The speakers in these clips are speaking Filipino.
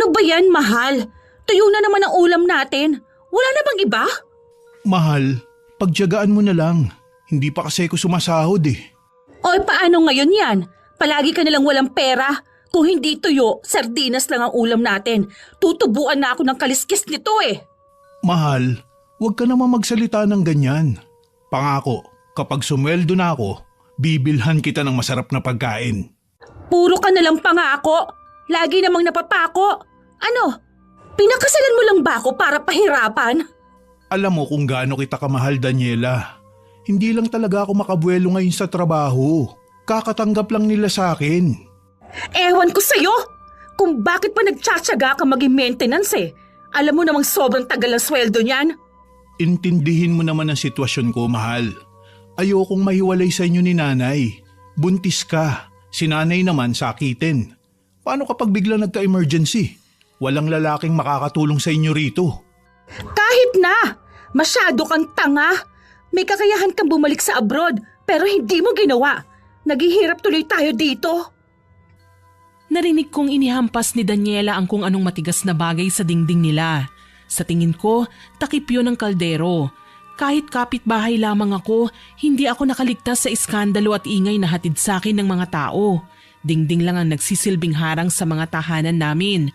Ano ba yan, mahal? Tuyo na naman ang ulam natin. Wala na bang iba? Mahal, pagtiyagaan mo na lang. Hindi pa kasi ako sumasahod eh. O paano ngayon yan? Palagi ka nalang walang pera. Kung hindi tuyo, sardinas lang ang ulam natin. Tutubuan na ako ng kaliskis nito eh. Mahal, huwag ka naman magsalita ng ganyan. Pangako, kapag sumweldo na ako, bibilhan kita ng masarap na pagkain. Puro ka nalang pangako. Lagi namang napapako. Ano? Pinakasalan mo lang ba ako para pahirapan? Alam mo kung gaano kita kamahal, Daniela. Hindi lang talaga ako makabuelo ngayon sa trabaho. Kakatanggap lang nila sa akin. Ewan ko sa'yo! Kung bakit pa nagtsatsaga ka maging maintenance eh. Alam mo namang sobrang tagal ang sweldo niyan. Intindihin mo naman ang sitwasyon ko, mahal. Ayokong mahiwalay sa inyo ni nanay. Buntis ka. Si nanay naman sakitin. Paano kapag bigla nagka-emergency? Walang lalaking makakatulong sa inyo rito. Kahit na! Masyado kang tanga! May kakayahan kang bumalik sa abroad pero hindi mo ginawa. Naghihirap tuloy tayo dito. Narinig kong inihampas ni Daniela ang kung anong matigas na bagay sa dingding nila. Sa tingin ko, takip yun ng kaldero. Kahit kapitbahay lamang ako, hindi ako nakaligtas sa iskandalo at ingay na hatid sa akin ng mga tao. Dingding lang ang nagsisilbing harang sa mga tahanan namin.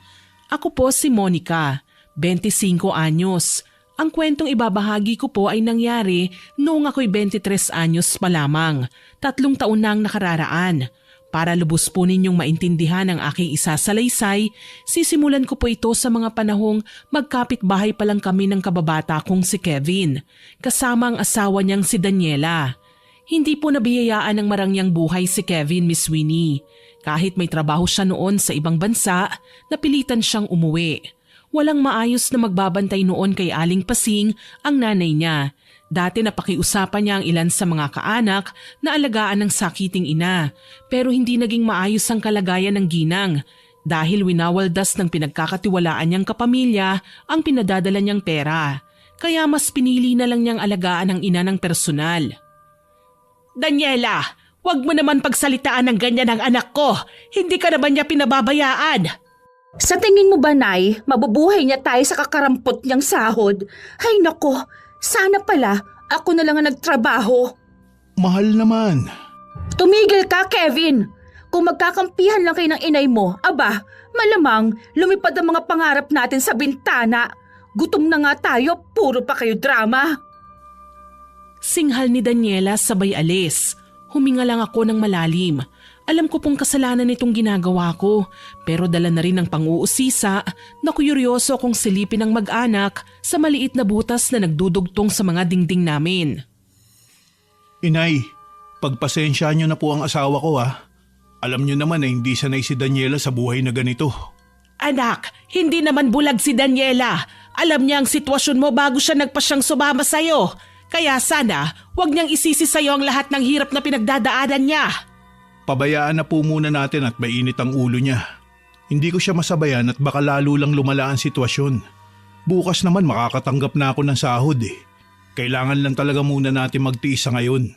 Ako po si Monica, 25 anyos. Ang kwentong ibabahagi ko po ay nangyari noong ako'y 23 anyos pa lamang, 3 taon na ang nakararaan. Para lubos po ninyong maintindihan ang aking isasalaysay, sisimulan ko po ito sa mga panahong magkapit-bahay pa lang kami ng kababata kong si Kevin, kasama ang asawa niyang si Daniela. Hindi po nabiyayaan ng marangyang buhay si Kevin, Miss Winnie. Kahit may trabaho siya noon sa ibang bansa, napilitan siyang umuwi. Walang maayos na magbabantay noon kay Aling Pasing ang nanay niya. Dati napakiusapan niya ang ilan sa mga kaanak na alagaan ng sakiting ina, pero hindi naging maayos ang kalagayan ng ginang dahil winawaldas ng pinagkakatiwalaan niyang kapamilya ang pinadadala niyang pera. Kaya mas pinili na lang niyang alagaan ang ina ng personal. Daniela, wag mo naman pagsalitaan ng ganyan ang anak ko. Hindi ka naman niya pinababayaan. Sa tingin mo ba, Nay, mabubuhay niya tayo sa kakarampot niyang sahod? Ay nako, sana pala ako na lang ang nagtrabaho. Mahal naman. Tumigil ka, Kevin! Kung magkakampihan lang kayo ng inay mo, aba, malamang lumipad ang mga pangarap natin sa bintana. Gutom na nga tayo, puro pa kayo drama. Singhal ni Daniela sabay alis. Huminga lang ako ng malalim. Alam ko pong kasalanan nitong ginagawa ko, pero dala na rin ng pang-uusisa na kuyuryoso kong silipin ng mag-anak sa maliit na butas na nagdudugtong sa mga dingding namin. Inay, pagpasensyaan niyo na po ang asawa ko ha. Alam niyo naman na hindi sanay si Daniela sa buhay na ganito. Anak, hindi naman bulag si Daniela. Alam niya ang sitwasyon mo bago siya nagpasyang sumama sa'yo. Kaya sana, huwag niyang isisi sa'yo ang lahat ng hirap na pinagdadaanan niya. Pabayaan na po muna natin at mainit ang ulo niya. Hindi ko siya masabayan at baka lalo lang lumala ang sitwasyon. Bukas naman makakatanggap na ako ng sahod eh. Kailangan lang talaga muna natin magtiis sa ngayon.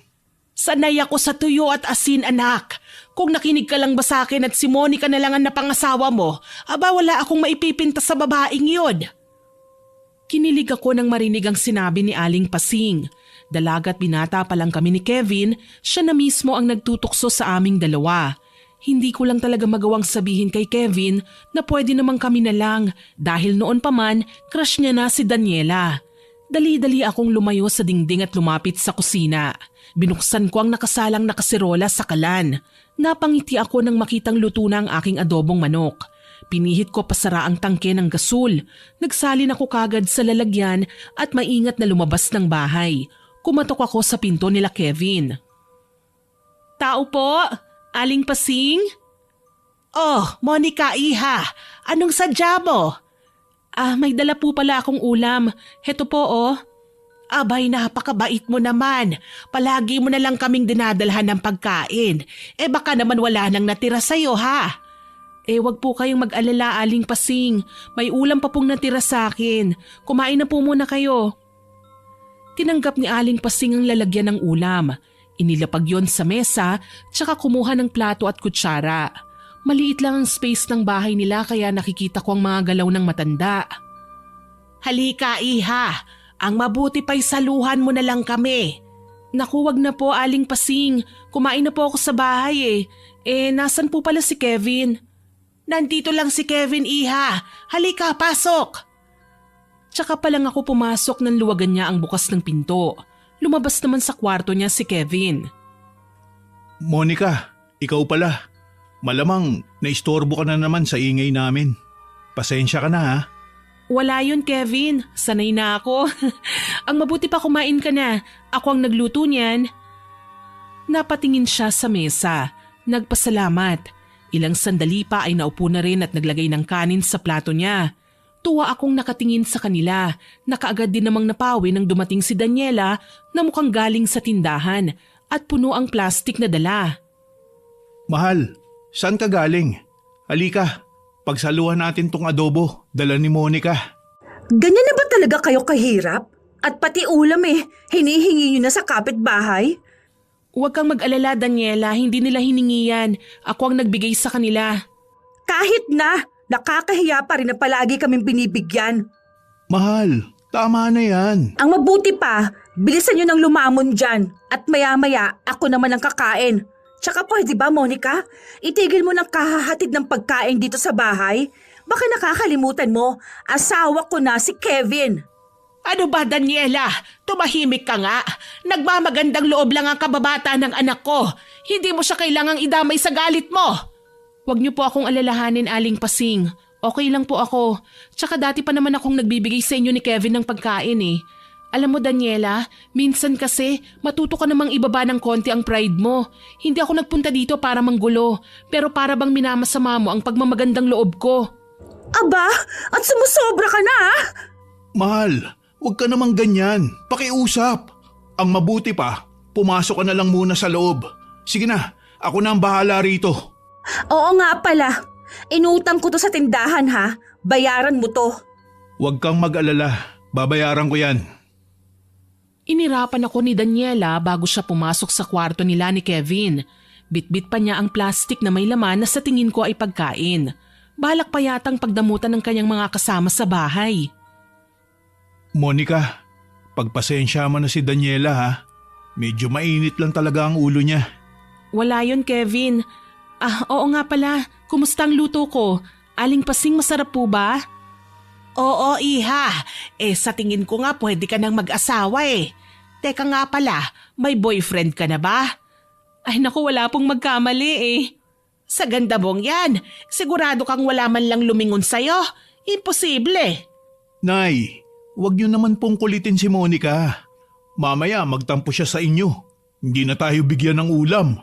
Sanay ako sa tuyo at asin, anak. Kung nakinig ka lang ba sa akin at si Monica na lang ang napangasawa mo, aba wala akong maipipinta sa babaeng yun. Kinilig ako nang marinig ang sinabi ni Aling Pasing. Dalagat binata pa lang kami ni Kevin, siya na mismo ang nagtutukso sa aming dalawa. Hindi ko lang talaga magawang sabihin kay Kevin na pwede namang kami na lang dahil noon pa man crush niya na si Daniela. Dali-dali akong lumayo sa dingding at lumapit sa kusina. Binuksan ko ang nakasalang na kasirola sa kalan. Napangiti ako nang makitang luto na ang aking adobong manok. Pinihit ko pasara ang tangke ng gasol. Nagsalin ako kagad sa lalagyan at maingat na lumabas ng bahay. Kumatok ako sa pinto nila Kevin. Tao po? Aling Pasing? Oh, Monica iha. Anong sadya mo? May dala po pala akong ulam. Heto po oh. Abay, napakabait mo naman. Palagi mo na lang kaming dinadalhan ng pagkain. Baka naman wala nang natira sa'yo ha. Wag po kayong mag-alala, Aling Pasing. May ulam pa pong natira sa akin. Kumain na po muna kayo. Tinanggap ni Aling Pasing ang lalagyan ng ulam. Inilapag yon sa mesa, tsaka kumuha ng plato at kutsara. Maliit lang ang space ng bahay nila kaya nakikita ko ang mga galaw ng matanda. Halika, iha. Ang mabuti pa'y saluhan mo na lang kami. Naku, wag na po, Aling Pasing. Kumain na po ako sa bahay eh. Nasan po pala si Kevin? Nandito lang si Kevin, iha. Halika, pasok. Tsaka pa lang ako pumasok nang luwagan niya ang bukas ng pinto. Lumabas naman sa kwarto niya si Kevin. Monica, ikaw pala. Malamang naistorbo ka na naman sa ingay namin. Pasensya ka na ha. Wala yun, Kevin. Sanay na ako. Ang mabuti pa kumain ka na. Ako ang nagluto niyan. Napatingin siya sa mesa. Nagpasalamat. Ilang sandali pa ay naupo na rin at naglagay ng kanin sa plato niya. Tuwa akong nakatingin sa kanila. Nakaagad din namang napawi nang dumating si Daniela na mukhang galing sa tindahan at puno ang plastik na dala. Mahal, saan ka galing? Halika, pagsaluhan natin tong adobo, dala ni Monica. Ganyan na ba talaga kayo kahirap? At pati ulam hinihingi nyo na sa kapitbahay? Huwag kang mag-alala, Daniela. Hindi nila hiningi yan. Ako ang nagbigay sa kanila. Kahit na, nakakahiya pa rin na palagi kaming binibigyan. Mahal, tama na yan. Ang mabuti pa, bilisan nyo ng lumamon dyan. At maya-maya, ako naman ang kakain. Tsaka pwede ba, Monica? Itigil mo ng kahahatid ng pagkain dito sa bahay. Baka nakakalimutan mo, asawa ko na si Kevin. Ano ba, Daniela? Tumahimik ka nga. Nagmamagandang loob lang ang kababata ng anak ko. Hindi mo siya kailangang idamay sa galit mo. Huwag niyo po akong alalahanin, Aling Pasing. Okay lang po ako. Tsaka dati pa naman akong nagbibigay sa inyo ni Kevin ng pagkain eh. Alam mo, Daniela, minsan kasi matuto ka namang ibaba ng konti ang pride mo. Hindi ako nagpunta dito para manggulo, pero para bang minamasama mo ang pagmamagandang loob ko. Aba, at sumusobra ka na ah! Mahal, huwag ka namang ganyan. Pakiusap. Ang mabuti pa, pumasok ka na lang muna sa loob. Sige na, ako na ang bahala rito. Oo nga pala. Inutang ko to sa tindahan ha. Bayaran mo to. Huwag kang mag-alala. Babayaran ko yan. Inirapan ako ni Daniela bago siya pumasok sa kwarto nila ni Kevin. Bitbit pa niya ang plastik na may laman na sa tingin ko ay pagkain. Balak pa yatang pagdamutan ng kanyang mga kasama sa bahay. Monica, pagpasensya mo na si Daniela ha. Medyo mainit lang talaga ang ulo niya. Wala yun, Kevin. Oo nga pala. Kumusta ang luto ko? Aling Pasing, masarap po ba? Oo, iha. Sa tingin ko nga pwede ka nang mag-asawa eh. Teka nga pala, may boyfriend ka na ba? Ay naku, wala pong magkamali eh. Sa ganda mong yan, sigurado kang wala man lang lumingon sa'yo. Imposible. Nay, huwag niyo naman pong kulitin si Monica. Mamaya magtampo siya sa inyo. Hindi na tayo bigyan ng ulam.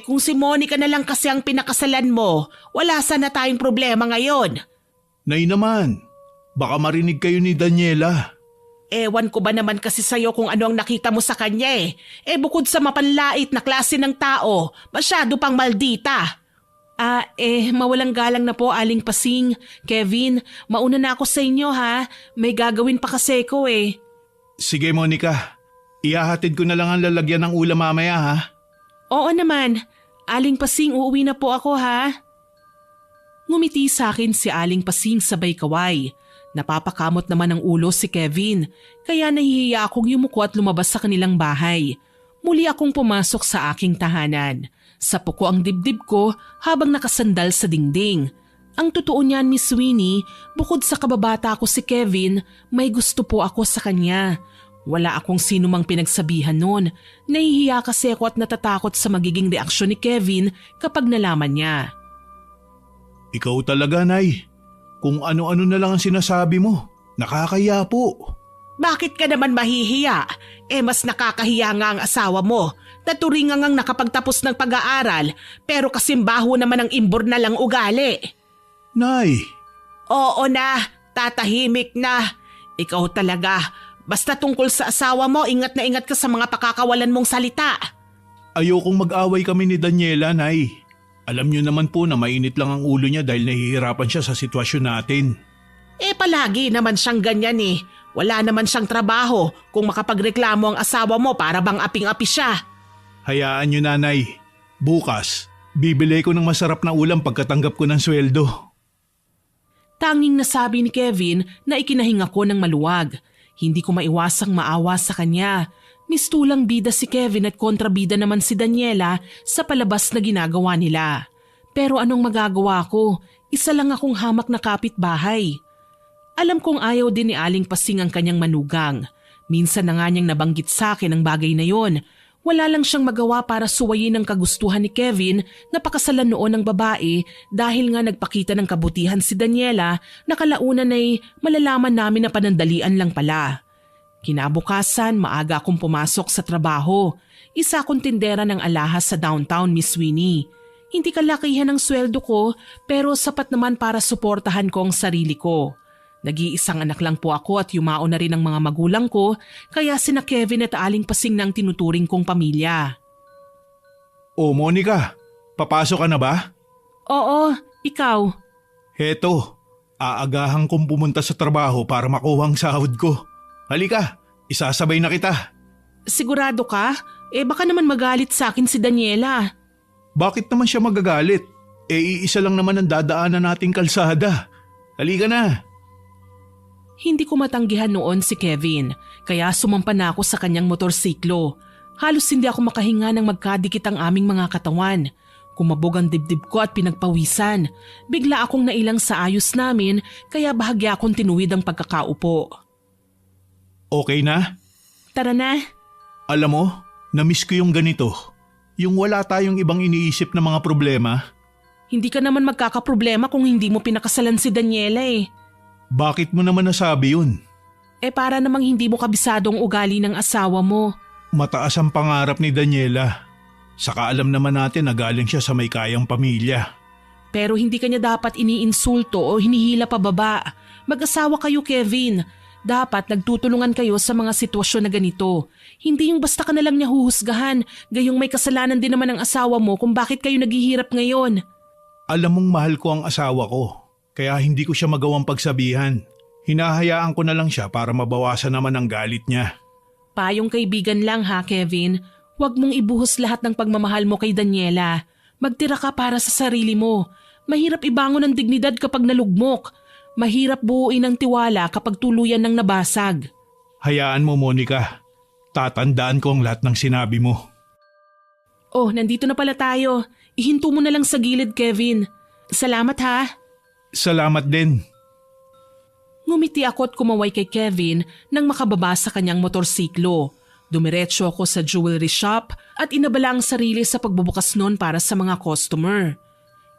Kung si Monica na lang kasi ang pinakasalan mo, wala sana tayong problema ngayon. Nay naman, baka marinig kayo ni Daniela. Ewan ko ba naman kasi sa'yo kung ano ang nakita mo sa kanya eh. Bukod sa mapanlait na klase ng tao, masyado pang maldita. Mawalang galang na po, Aling Pasing. Kevin, mauna na ako sa inyo ha. May gagawin pa kasi ko eh. Sige Monica, ihahatid ko na lang ang lalagyan ng ulam mamaya ha. Oo naman. Aling Pasing, uuwi na po ako ha. Ngumiti sa akin si Aling Pasing sabay kaway. Napapakamot naman ang ulo si Kevin, kaya nahihiya akong yumuko at lumabas sa kanilang bahay. Muli akong pumasok sa aking tahanan. Sapo ko ang dibdib ko habang nakasandal sa dingding. Ang totoo niyan, Miss Winnie, bukod sa kababata ko si Kevin, may gusto po ako sa kanya. Wala akong sinumang pinagsabihan noon. Nahihiya kasi ako at natatakot sa magiging reaksyon ni Kevin kapag nalaman niya. Ikaw talaga, Nay. Kung ano-ano na lang ang sinasabi mo, nakakaya po. Bakit ka naman mahihiya? Mas nakakahiya nga ang asawa mo. Naturingan ngang nakapagtapos ng pag-aaral pero kasimbaho naman ang imbor na lang ugali. Nay! Oo na, tatahimik na. Ikaw talaga. Basta tungkol sa asawa mo, ingat na ingat ka sa mga pakakawalan mong salita. Ayokong mag-away kami ni Daniela, Nay. Alam niyo naman po na mainit lang ang ulo niya dahil nahihirapan siya sa sitwasyon natin. Palagi naman siyang ganyan eh. Wala naman siyang trabaho kung makapagreklamo ang asawa mo para bang aping-api siya. Hayaan niyo, Nanay. Bukas, Bibili ko ng masarap na ulam pagkatanggap ko ng sweldo. Tanging nasabi ni Kevin na ikinahinga ko ng maluwag. Hindi ko maiwasang maawa sa kanya. Mistulang bida si Kevin at kontrabida naman si Daniela sa palabas na ginagawa nila. Pero anong magagawa ko? Isa lang akong hamak na kapitbahay. Alam kong ayaw din ni Aling Pasing ang kanyang manugang. Minsan na nga niyang nabanggit sa akin ang bagay na yon. Wala lang siyang magawa para suwayin ang kagustuhan ni Kevin na pakasalan noon ng babae dahil nga nagpakita ng kabutihan si Daniela na kalaunan ay malalaman namin na panandalian lang pala. Kinabukasan, maaga akong pumasok sa trabaho. Isa akong tindera ng alahas sa downtown, Miss Winnie. Hindi kalakihan ang sweldo ko pero sapat naman para suportahan ko ang sarili ko. Nag-iisang anak lang po ako at yumao na rin ang mga magulang ko kaya sina Kevin at Aling Pasing na ang tinuturing kong pamilya. O Monica, papasok ka na ba? Oo, ikaw. Heto, aagahan kong pumunta sa trabaho para makuha ang sahod ko. Halika, isasabay na kita. Sigurado ka? Baka naman magalit sa akin si Daniela. Bakit naman siya magagalit? Iisa lang naman ang dadaanan nating kalsada. Halika na. Hindi ko matanggihan noon si Kevin, kaya sumampa na ako sa kanyang motorsiklo. Halos hindi ako makahinga nang magkadikit ang aming mga katawan. Kumabog ang dibdib ko at pinagpawisan. Bigla akong nailang sa ayos namin, kaya bahagya akong tinuwid ang pagkakaupo. Okay na? Tara na. Alam mo, namiss ko yung ganito. Yung wala tayong ibang iniisip na mga problema. Hindi ka naman magkakaproblema kung hindi mo pinakasalan si Daniela eh. Bakit mo naman nasabi yun? Para namang hindi mo kabisadong ugali ng asawa mo. Mataas ang pangarap ni Daniela. Saka alam naman natin na galing siya sa may kayang pamilya. Pero hindi kanya dapat iniinsulto o hinihila pababa. Mag-asawa kayo, Kevin. Dapat nagtutulungan kayo sa mga sitwasyon na ganito. Hindi yung basta ka na lang niya huhusgahan, gayong may kasalanan din naman ang asawa mo kung bakit kayo naghihirap ngayon. Alam mong mahal ko ang asawa ko, kaya hindi ko siya magawang pagsabihan. Hinahayaan ko na lang siya para mabawasan naman ang galit niya. Payong kaibigan lang ha, Kevin. Huwag mong ibuhos lahat ng pagmamahal mo kay Daniela. Magtira ka para sa sarili mo. Mahirap ibangon ang dignidad kapag nalugmok. Mahirap buuin ang tiwala kapag tuluyan ng nabasag. Hayaan mo, Monica. Tatandaan ko ang lahat ng sinabi mo. Oh, nandito na pala tayo. Ihinto mo na lang sa gilid, Kevin. Salamat ha. Salamat din. Ngumiti ako at kumaway kay Kevin nang makababa sa kanyang motorsiklo. Dumiretso ako sa jewelry shop at inabala ang sarili sa pagbubukas noon para sa mga customer.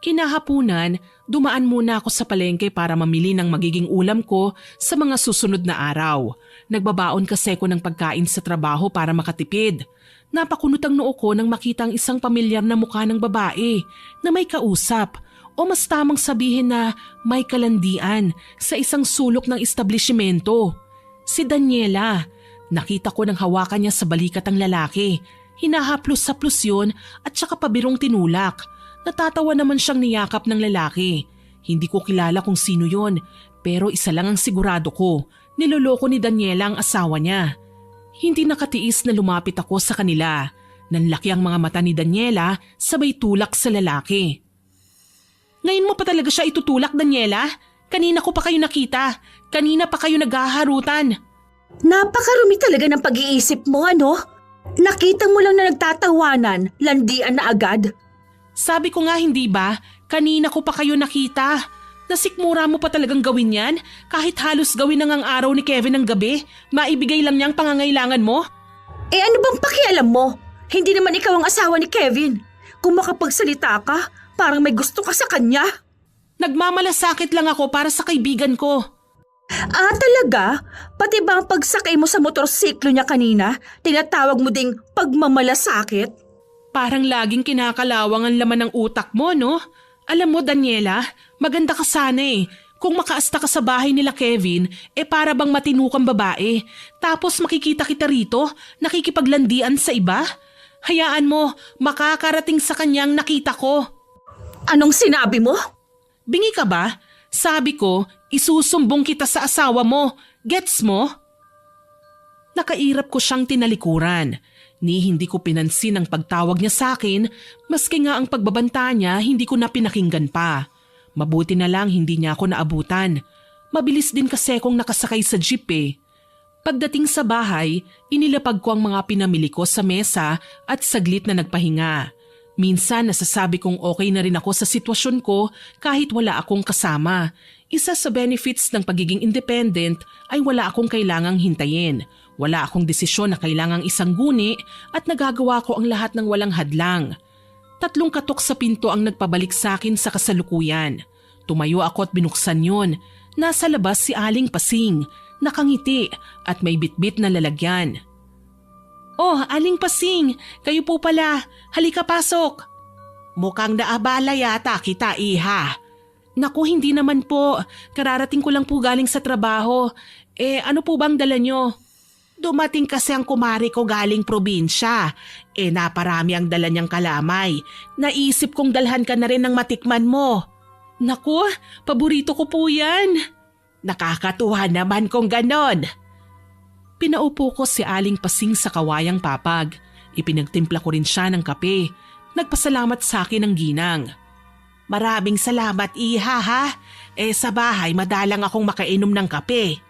Kinahapunan, dumaan muna ako sa palengke para mamili ng magiging ulam ko sa mga susunod na araw. Nagbabaon kasi ko ng pagkain sa trabaho para makatipid. Napakunot ang noo ko nang makita ang isang pamilyar na mukha ng babae na may kausap o mas tamang sabihin na may kalandian sa isang sulok ng establishmento. Si Daniela. Nakita ko nang hawakan niya sa balikat ang lalaki. Hinahaplos-haplos yun at saka pabirong tinulak. Natatawa naman siyang niyakap ng lalaki. Hindi ko kilala kung sino yon, pero isa lang ang sigurado ko. Niloloko ni Daniela ang asawa niya. Hindi nakatiis na lumapit ako sa kanila. Nanlaki ang mga mata ni Daniela sabay tulak sa lalaki. Ngayon mo pa talaga siya itutulak, Daniela? Kanina ko pa kayo nakita. Kanina pa kayo naghaharutan. Napakarumi talaga ng pag-iisip mo, ano? Nakita mo lang na nagtatawanan, landian na agad. Sabi ko nga hindi ba, kanina ko pa kayo nakita. Nasikmura mo pa talagang gawin yan? Kahit halos gawin na ngang araw ni Kevin ng gabi, maibigay lang niya ang pangangailangan mo? Ano bang pakialam mo? Hindi naman ikaw ang asawa ni Kevin. Kung makapagsalita ka, parang may gusto ka sa kanya. Nagmamalasakit lang ako para sa kaibigan ko. Talaga? Pati ba ang pagsakay mo sa motorsiklo niya kanina, tinatawag mo ding pagmamalasakit? Parang laging kinakalawang ang laman ng utak mo, no? Alam mo, Daniela, maganda ka sana eh. Kung makaasta ka sa bahay nila Kevin, para bang matinukang babae. Tapos makikita kita rito, nakikipaglandian sa iba? Hayaan mo, makakarating sa kanyang nakita ko. Anong sinabi mo? Bingi ka ba? Sabi ko, isusumbong kita sa asawa mo. Gets mo? Nakairap ko siyang tinalikuran. Ni hindi ko pinansin ang pagtawag niya sa akin, maski nga ang pagbabanta niya hindi ko na pinakinggan pa. Mabuti na lang hindi niya ako naabutan. Mabilis din kasi akong nakasakay sa jeep eh. Pagdating sa bahay, inilapag ko ang mga pinamili ko sa mesa at saglit na nagpahinga. Minsan nasasabi kong okay na rin ako sa sitwasyon ko kahit wala akong kasama. Isa sa benefits ng pagiging independent ay wala akong kailangang hintayin. Wala akong desisyon na kailangang isangguni at nagagawa ko ang lahat ng walang hadlang. 3 katok sa pinto ang nagpabalik sa akin sa kasalukuyan. Tumayo ako at binuksan yun. Nasa labas si Aling Pasing, nakangiti at may bitbit na lalagyan. "Oh, Aling Pasing, kayo po pala. Halika pasok." "Mukhang naabala yata kita, iha." "Naku, hindi naman po. Kararating ko lang po galing sa trabaho. Ano po bang dala nyo?" "Dumating kasi ang kumari ko galing probinsya. Naparami ang dala niyang kalamay. Naisip kong dalhan ka na rin ng matikman mo." "Naku, paborito ko po yan." "Nakakatuwa naman kung ganon." Pinaupo ko si Aling Pasing sa kawayang papag. Ipinagtimpla ko rin siya ng kape. Nagpasalamat sa akin ng ginang. "Maraming salamat, iha ha. Sa bahay madalang akong makainom ng kape."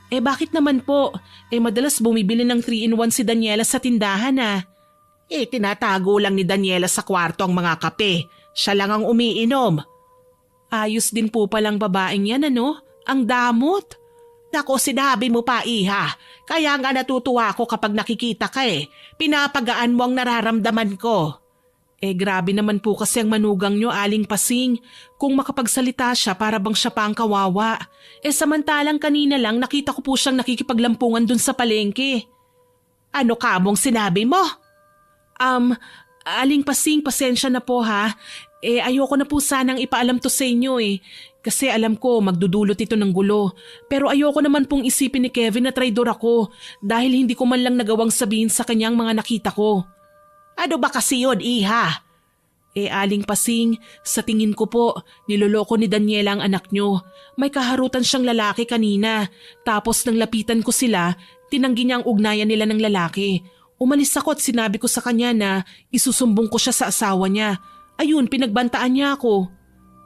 Bakit naman po? Madalas bumibili ng 3-in-1 si Daniela sa tindahan ah." Tinatago lang ni Daniela sa kwarto ang mga kape. Siya lang ang umiinom." "Ayos din po palang babaeng yan ano? Ang damot." "Nako, sinabi mo pa iha. Kaya nga natutuwa ako kapag nakikita ka eh. Pinapagaan mo ang nararamdaman ko." Grabe naman po kasi ang manugang nyo, Aling Pasing. Kung makapagsalita siya para bang siya pa ang kawawa. Samantalang kanina lang nakita ko po siyang nakikipaglampungan dun sa palengke. "Ano ka mong sinabi mo?" Aling Pasing, pasensya na po ha. Ayoko na po sanang ipaalam to sa inyo eh. Kasi alam ko magdudulot ito ng gulo. Pero ayoko naman pong isipin ni Kevin na traidor ako dahil hindi ko man lang nagawang sabihin sa kanyang mga nakita ko. "Ano ba kasi yun, iha?" Aling Pasing, sa tingin ko po, niloloko ni Daniela ang anak nyo. May kaharutan siyang lalaki kanina. Tapos nang lapitan ko sila, tinanggi niya ang ugnayan nila ng lalaki. Umalis ako at sinabi ko sa kanya na isusumbong ko siya sa asawa niya. Ayun, pinagbantaan niya ako.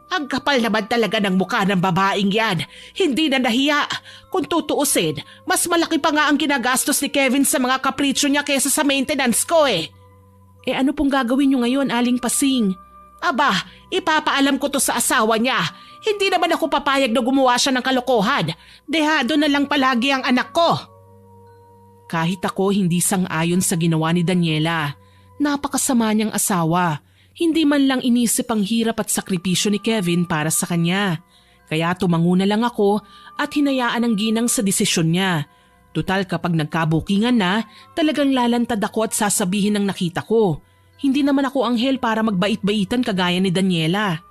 "Ang kapal naman talaga ng mukha ng babaeng yan. Hindi na nahiya. Kung tutuusin, mas malaki pa nga ang ginagastos ni Kevin sa mga kapritsyo niya kaysa sa maintenance ko eh." Ano pong gagawin niyo ngayon, Aling Pasing? "Aba, ipapaalam ko to sa asawa niya. Hindi naman ako papayag na gumawa siya ng kalokohan. Dehado na lang palagi ang anak ko." Kahit ako hindi sang-ayon sa ginawa ni Daniela. Napakasama niyang asawa. Hindi man lang inisip ang hirap at sakripisyo ni Kevin para sa kanya. Kaya tumango na lang ako at hinayaan ang ginang sa desisyon niya. Tutal kapag nagkabukingan na, talagang lalantad ako at sasabihin ng nakita ko. Hindi naman ako anghel para magbait-baitan kagaya ni Daniela.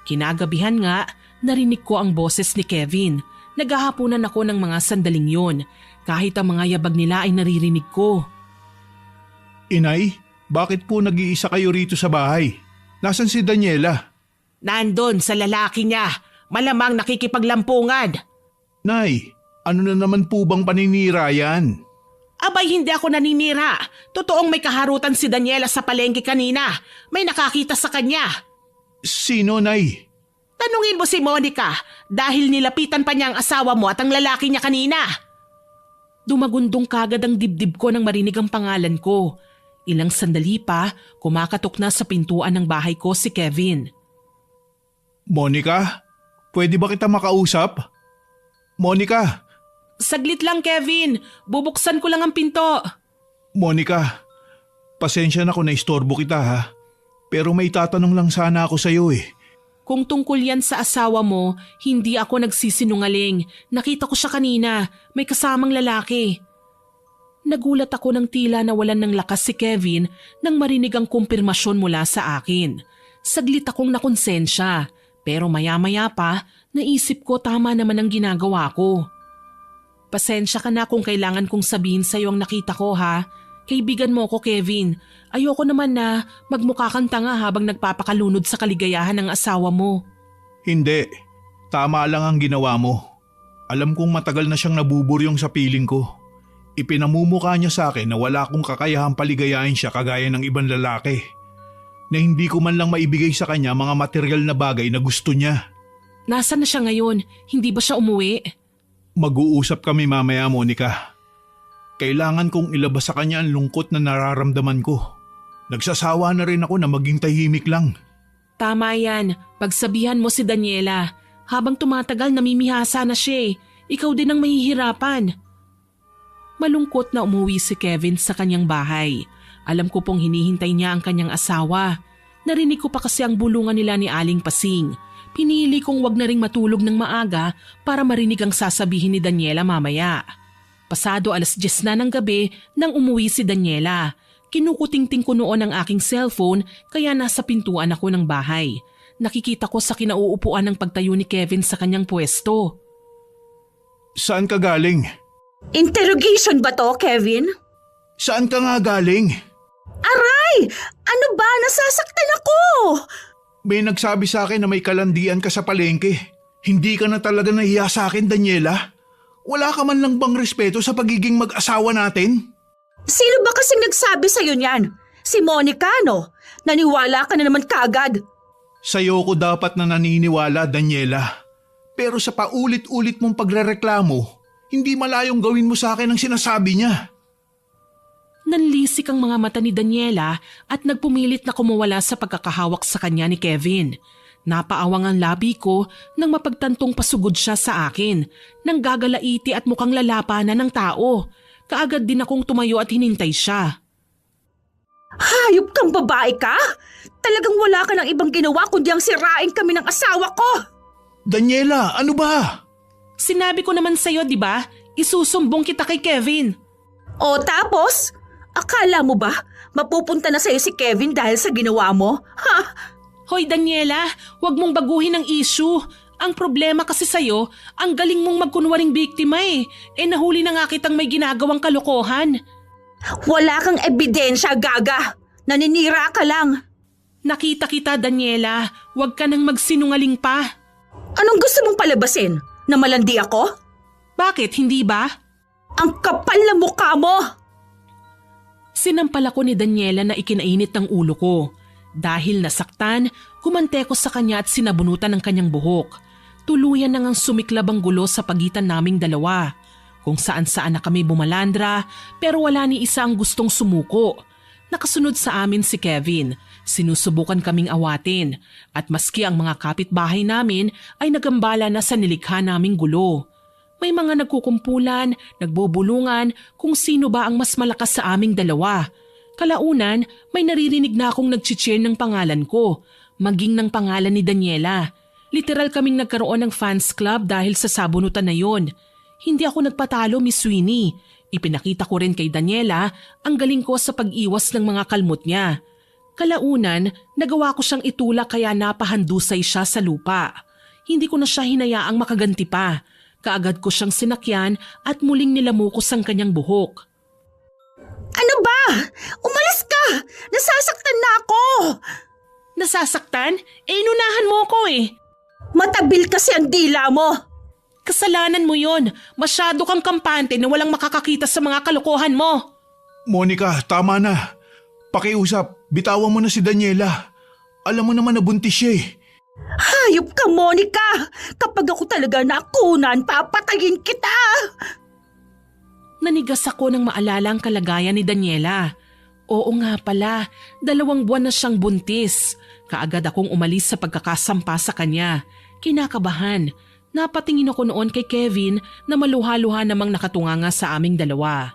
Kinagabihan nga, narinig ko ang boses ni Kevin. Naghahapunan ako ng mga sandaling yun. Kahit ang mga yabag nila ay naririnig ko. "Inay, bakit po nag-iisa kayo rito sa bahay? Nasaan si Daniela?" "Nandun sa lalaki niya. Malamang nakikipaglampungan." "Nay, ano na naman po bang paninira yan?" "Abay, hindi ako naninira. Totoong may kaharutan si Daniela sa palengke kanina. May nakakita sa kanya." "Sino, Nay?" "Tanungin mo si Monica dahil nilapitan pa niya ang asawa mo at ang lalaki niya kanina." Dumagundong kagad ang dibdib ko nang marinig ang pangalan ko. Ilang sandali pa, kumakatok na sa pintuan ng bahay ko si Kevin. "Monica, pwede ba kita makausap? Monica!" "Saglit lang, Kevin. Bubuksan ko lang ang pinto." "Monica, pasensya na kung naistorbo kita ha. Pero may tatanong lang sana ako sa'yo eh." "Kung tungkol yan sa asawa mo, hindi ako nagsisinungaling. Nakita ko siya kanina. May kasamang lalaki." Nagulat ako ng tila nawalan ng lakas si Kevin nang marinig ang kumpirmasyon mula sa akin. Saglit akong nakonsensya, pero maya-maya pa, naisip ko tama naman ang ginagawa ko. "Pasensya ka na kung kailangan kong sabihin sa'yo ang nakita ko ha. Kaibigan mo ko, Kevin. Ayoko naman na magmukha kang tanga habang nagpapakalunod sa kaligayahan ng asawa mo." "Hindi, tama lang ang ginawa mo. Alam kong matagal na siyang nabuburyong sa piling ko. Ipinamumukha niya sa akin na wala akong kakayahang paligayahin siya kagaya ng ibang lalaki. Na hindi ko man lang maibigay sa kanya mga material na bagay na gusto niya. Nasaan na siya ngayon? Hindi ba siya umuwi? Mag-uusap kami mamaya, Monica. Kailangan kong ilabas sa kanya ang lungkot na nararamdaman ko. Nagsasawa na rin ako na maging tahimik lang. Tama yan. Pagsabihan mo si Daniela. Habang tumatagal namimihasa na siya eh. Ikaw din ang mahihirapan. Malungkot na umuwi si Kevin sa kanyang bahay. Alam ko pong hinihintay niya ang kanyang asawa. Narinig ko pa kasi ang bulungan nila ni Aling Pasing. Pinili kong wag na ring matulog ng maaga para marinig ang sasabihin ni Daniela mamaya. Pasado 10:00 na ng gabi nang umuwi si Daniela. Kinukutingting ko noon ang aking cellphone kaya nasa pintuan ako ng bahay. Nakikita ko sa kinauupuan ng pagtayo ni Kevin sa kanyang pwesto. Saan ka galing? Interrogation ba to, Kevin? Saan ka nga galing? Aray! Ano ba? Nasasaktan ako! May nagsabi sa akin na may kalandian ka sa palengke. Hindi ka na talaga nahiya sa akin, Daniela? Wala ka man lang bang respeto sa pagiging mag-asawa natin? Sino ba kasing nagsabi sa'yo niyan? Si Monica, no? Naniwala ka na naman kagad. Sa'yo ko dapat na naniniwala, Daniela. Pero sa paulit-ulit mong pagrereklamo, hindi malayong gawin mo sa akin ang sinasabi niya. Nanlisik ang mga mata ni Daniela at nagpumilit na kumawala sa pagkakahawak sa kanya ni Kevin. Napaawang ang labi ko nang mapagtantong pasugod siya sa akin, nang gagalaiti at mukhang lalapanan ng tao. Kaagad din akong tumayo at hinintay siya. Hayop kang babae ka? Talagang wala ka ng ibang ginawa kundi ang sirain kami ng asawa ko. Daniela, ano ba? Sinabi ko naman sa'yo, di ba? Isusumbong kita kay Kevin. O tapos? Akala mo ba mapupunta na sa'yo si Kevin dahil sa ginawa mo? Ha? Hoy Daniela, huwag mong baguhin ang issue. Ang problema kasi sa'yo, ang galing mong magkunwaring biktima eh. Nahuli na nga kitang may ginagawang kalokohan. Wala kang ebidensya, gaga. Naninira ka lang. Nakita kita, Daniela. Huwag ka nang magsinungaling pa. Anong gusto mong palabasin? Na malandi ako? Bakit, hindi ba? Ang kapal na mukha mo! Sinampal ako ni Daniela na ikinainit ng ulo ko. Dahil nasaktan, kumante ko sa kanya at sinabunutan ng kanyang buhok. Tuluyan na ngang sumiklab ang gulo sa pagitan naming dalawa. Kung saan-saan na kami bumalandra pero wala ni isa ang gustong sumuko. Nakasunod sa amin si Kevin. Sinusubukan kaming awatin at maski ang mga kapitbahay namin ay nagambala na sa nilikha naming gulo. May mga nagkukumpulan, nagbubulungan kung sino ba ang mas malakas sa aming dalawa. Kalaunan, may naririnig na akong nag-cheer ng pangalan ko, maging ng pangalan ni Daniela. Literal kaming nagkaroon ng fans club dahil sa sabunutan na yon. Hindi ako nagpatalo, Miss Sweeney. Ipinakita ko rin kay Daniela ang galing ko sa pag-iwas ng mga kalmot niya. Kalaunan, nagawa ko siyang itulak kaya napahandusay siya sa lupa. Hindi ko na siya hinayaang makaganti pa. Kaagad ko siyang sinakyan at muling nilamukos ang kanyang buhok. Ano ba? Umalis ka! Nasasaktan na ako! Nasasaktan? Inunahan mo ko eh. Matabil kasi ang dila mo! Kasalanan mo yon. Masyado kang kampante na walang makakakita sa mga kalokohan mo. Monica, tama na. Pakiusap, bitawan mo na si Daniela. Alam mo naman na buntis siya eh. Hayop ka, Monica! Kapag ako talaga nakunan, papatayin kita! Nanigas ako nang maalala ang kalagayan ni Daniela. Oo nga pala, 2 buwan na siyang buntis. Kaagad akong umalis sa pagkakasampa sa kanya. Kinakabahan. Napatingin ako noon kay Kevin na maluha-luha namang nakatunganga sa aming dalawa.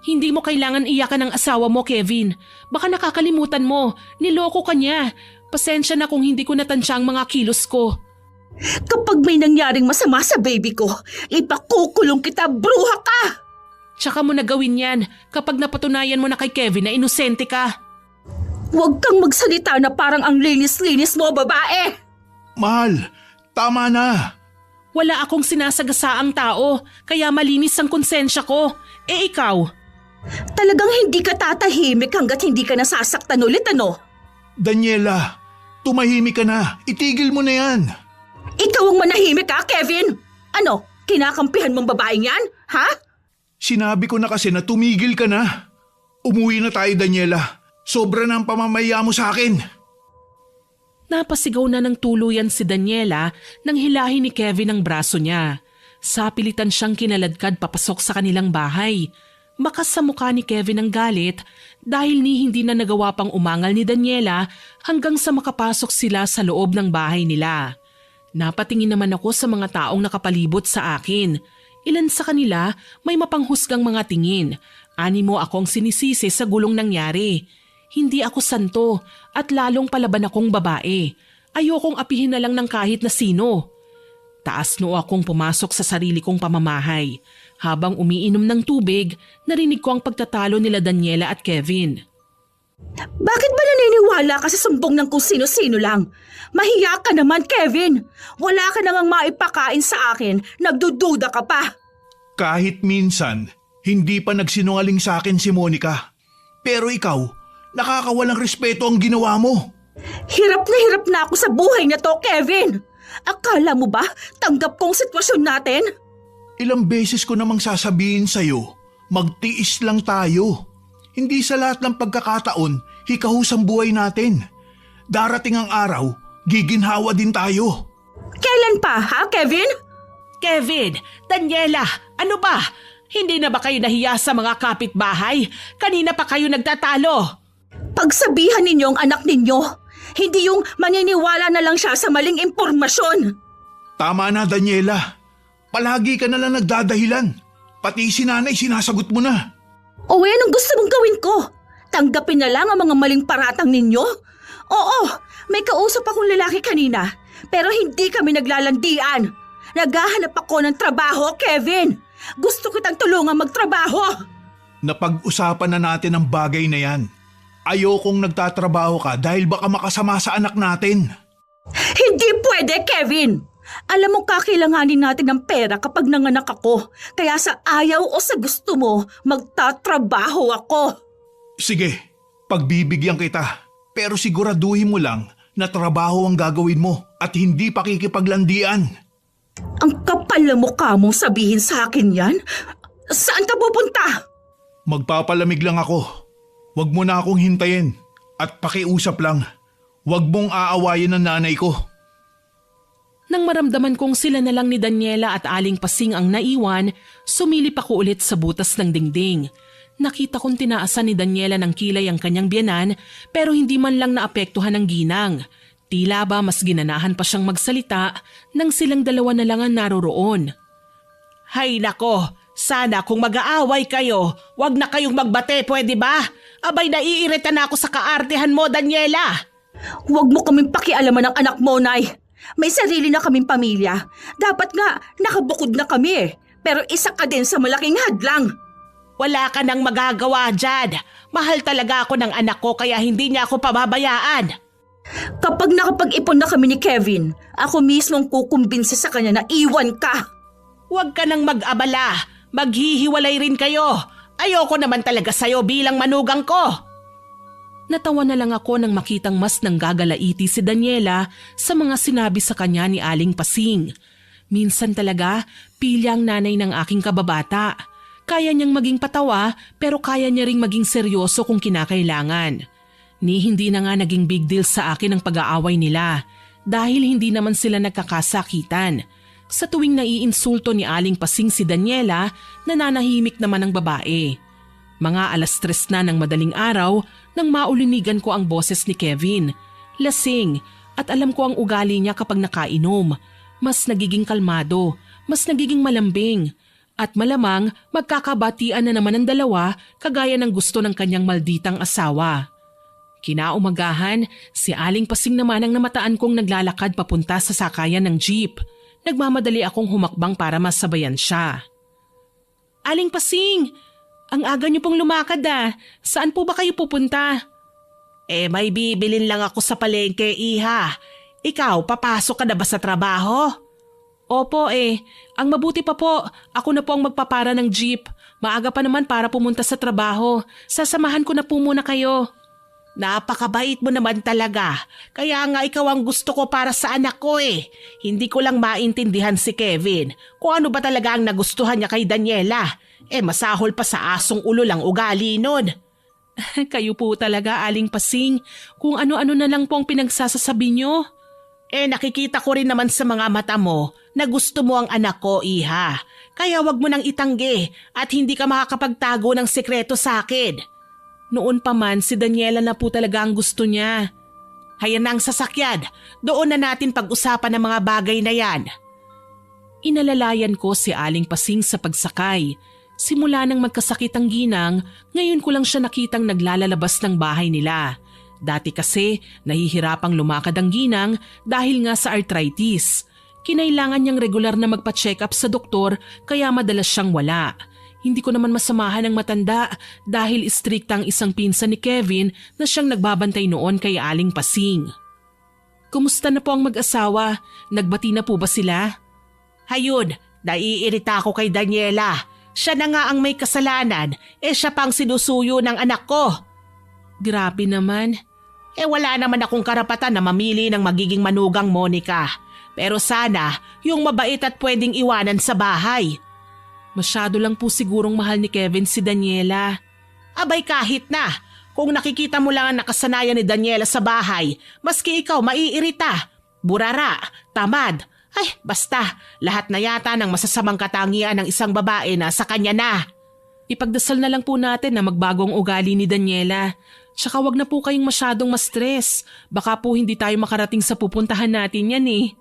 Hindi mo kailangan iyakan ang asawa mo, Kevin. Baka nakakalimutan mo. Niloko ka niya. Pasensya na kung hindi ko natansya ang mga kilos ko. Kapag may nangyaring masama sa baby ko, ipakukulong kita, bruha ka! Tsaka mo na gawin yan kapag napatunayan mo na kay Kevin na inosente ka. Huwag kang magsalita na parang ang linis-linis mo, babae! Mahal, tama na. Wala akong sinasagasaang tao, kaya malinis ang konsensya ko. Ikaw? Talagang hindi ka tatahimik hanggat hindi ka nasasaktan ulit, ano? Daniela, tumahimik ka na. Itigil mo na yan. Ikaw ang manahimik, ha, Kevin? Ano, kinakampihan mong babaeng yan, ha? Sinabi ko na kasi na tumigil ka na. Umuwi na tayo, Daniela. Sobra na ang pamamaya mo sa akin. Napasigaw na ng tuluyan si Daniela nang hilahin ni Kevin ang braso niya. Sapilitan siyang kinaladkad papasok sa kanilang bahay. Makas sa mukha ni Kevin ang galit dahil hindi na nagawa pang umangal ni Daniela hanggang sa makapasok sila sa loob ng bahay nila. Napatingin naman ako sa mga taong nakapalibot sa akin. Ilan sa kanila may mapanghusgang mga tingin. Animo akong sinisisi sa gulong nangyari. Hindi ako santo at lalong palaban akong babae. Ayokong apihin na lang ng kahit na sino. Taas noo akong pumasok sa sarili kong pamamahay. Habang umiinom ng tubig, narinig ko ang pagtatalo nila Daniela at Kevin. Bakit ba naniniwala ka sa sumbong ng kung sino-sino lang? Mahiya ka naman, Kevin. Wala ka namang maipakain sa akin. Nagdududa ka pa. Kahit minsan, hindi pa nagsinungaling sa akin si Monica. Pero ikaw, nakakawalang respeto ang ginawa mo. Hirap na ako sa buhay na to, Kevin. Akala mo ba tanggap kong sitwasyon natin? Ilang beses ko namang sasabihin sa'yo, magtiis lang tayo. Hindi sa lahat ng pagkakataon, hikahus ang buhay natin. Darating ang araw, giginhawa din tayo. Kailan pa, ha, Kevin? Kevin, Daniela, ano ba? Hindi na ba kayo nahiya sa mga kapitbahay? Kanina pa kayo nagtatalo. Pagsabihan ninyo ang anak ninyo. Hindi yung maniniwala na lang siya sa maling impormasyon. Tama na, Daniela. Palagi ka na lang nagdadahilan. Pati si nanay sinasagot mo na. O anong gusto mong gawin ko? Tanggapin na lang ang mga maling paratang ninyo? Oo, may kausap akong lalaki kanina. Pero hindi kami naglalandian. Naghahanap ako ng trabaho, Kevin. Gusto kitang tulungan magtrabaho. Napag-usapan na natin ang bagay na yan. Ayokong nagtatrabaho ka dahil baka makasama sa anak natin. Hindi pwede, Kevin. Alam mo kakailanganin natin ng pera kapag nanganak ako. Kaya sa ayaw o sa gusto mo, magtatrabaho ako. Sige, pagbibigyan kita. Pero siguraduhin mo lang na trabaho ang gagawin mo at hindi pakikipaglandian. Ang kapal na mukha mong sabihin sa akin yan? Saan ka pupunta? Magpapalamig lang ako. Huwag mo na akong hintayin at pakiusap lang. Huwag mong aawayin ang nanay ko. Nang maramdaman kong sila na lang ni Daniela at Aling Pasing ang naiwan, sumilip ako ulit sa butas ng dingding. Nakita kong tinaasan ni Daniela ng kilay ang kanyang biyanan pero hindi man lang naapektuhan ng ginang. Tila ba mas ginanahan pa siyang magsalita nang silang dalawa na lang ang naroroon. Hay nako, sana kung mag-aaway kayo, wag na kayong magbate, pwede ba? Abay naiirita na ako sa kaartehan mo, Daniela. Huwag mo kaming pakialaman ng anak mo, Nay. May sarili na kaming pamilya. Dapat nga, nakabukod na kami eh. Pero isa ka din sa malaking hadlang. Wala ka nang magagawa dyan. Mahal talaga ako ng anak ko kaya hindi niya ako pababayaan. Kapag nakapag-ipon na kami ni Kevin, ako mismong kukumbinsi sa kanya na iwan ka. Huwag ka nang mag-abala. Maghihiwalay rin kayo. Ayoko naman talaga sa'yo bilang manugang ko. Natawa na lang ako nang makitang mas nanggagalaiti si Daniela sa mga sinabi sa kanya ni Aling Pasing. Minsan talaga, pilya ang nanay ng aking kababata. Kaya niyang maging patawa pero kaya niya ring maging seryoso kung kinakailangan. Hindi na nga naging big deal sa akin ang pag-aaway nila dahil hindi naman sila nagkakasakitan. Sa tuwing naiinsulto ni Aling Pasing si Daniela, nananahimik naman ang babae. Mga 3:00 na ng madaling araw nang maulinigan ko ang boses ni Kevin. Lasing at alam ko ang ugali niya kapag nakainom. Mas nagiging kalmado, mas nagiging malambing. At malamang magkakabatian na naman ang dalawa kagaya ng gusto ng kanyang malditang asawa. Kinaumagahan, si Aling Pasing naman ang namataan kong naglalakad papunta sa sakayan ng jeep. Nagmamadali akong humakbang para masabayan siya. Aling Pasing, ang aga niyo pong lumakad ah. Saan po ba kayo pupunta? May bibilin lang ako sa palengke, iha. Ikaw, papasok ka na ba sa trabaho? Opo ang mabuti pa po, ako na po ang magpapara ng jeep. Maaga pa naman para pumunta sa trabaho. Sasamahan ko na po muna kayo. Napakabait mo naman talaga. Kaya nga ikaw ang gusto ko para sa anak ko Hindi ko lang maintindihan si Kevin kung ano ba talaga ang nagustuhan niya kay Daniela. Masahol pa sa asong ulo lang ugali nun. Kayo po talaga, Aling Pasing, kung ano-ano na lang po ang pinagsasasabi nyo. Nakikita ko rin naman sa mga mata mo na gusto mo ang anak ko, Iha. Kaya wag mo nang itanggi at hindi ka makakapagtago ng sekreto sa akin. Noon pa man, si Daniela na po talaga ang gusto niya. Hayan na ang sasakyan. Doon na natin pag-usapan ng mga bagay na yan. Inalalayan ko si Aling Pasing sa pagsakay. Simula nang magkasakit ang ginang, ngayon ko lang siya nakitang naglalalabas ng bahay nila. Dati kasi nahihirapang lumakad ang ginang dahil nga sa arthritis. Kinailangan niyang regular na magpa-check up sa doktor kaya madalas siyang wala. Hindi ko naman masamahan ang matanda dahil istrikta ang isang pinsan ni Kevin na siyang nagbabantay noon kay Aling Pasing. Kumusta na po ang mag-asawa? Nagbati na po ba sila? Hayun, naiirita ako kay Daniela. Siya na nga ang may kasalanan, siya pang sinusuyo ng anak ko. Grabe naman. Wala naman akong karapatan na mamili ng magiging manugang, Monica. Pero sana, yung mabait at pwedeng iwanan sa bahay. Masyado lang po sigurong mahal ni Kevin si Daniela. Abay kahit na, kung nakikita mo lang ang nakasanayan ni Daniela sa bahay, maski ikaw maiirita, burara, tamad. Ay, basta, lahat na yata ng masasamang katangian ng isang babae na sa kanya na. Ipagdasal na lang po natin na magbagong ugali ni Daniela. Tsaka wag na po kayong masyadong ma-stress. Baka po hindi tayo makarating sa pupuntahan natin yan eh.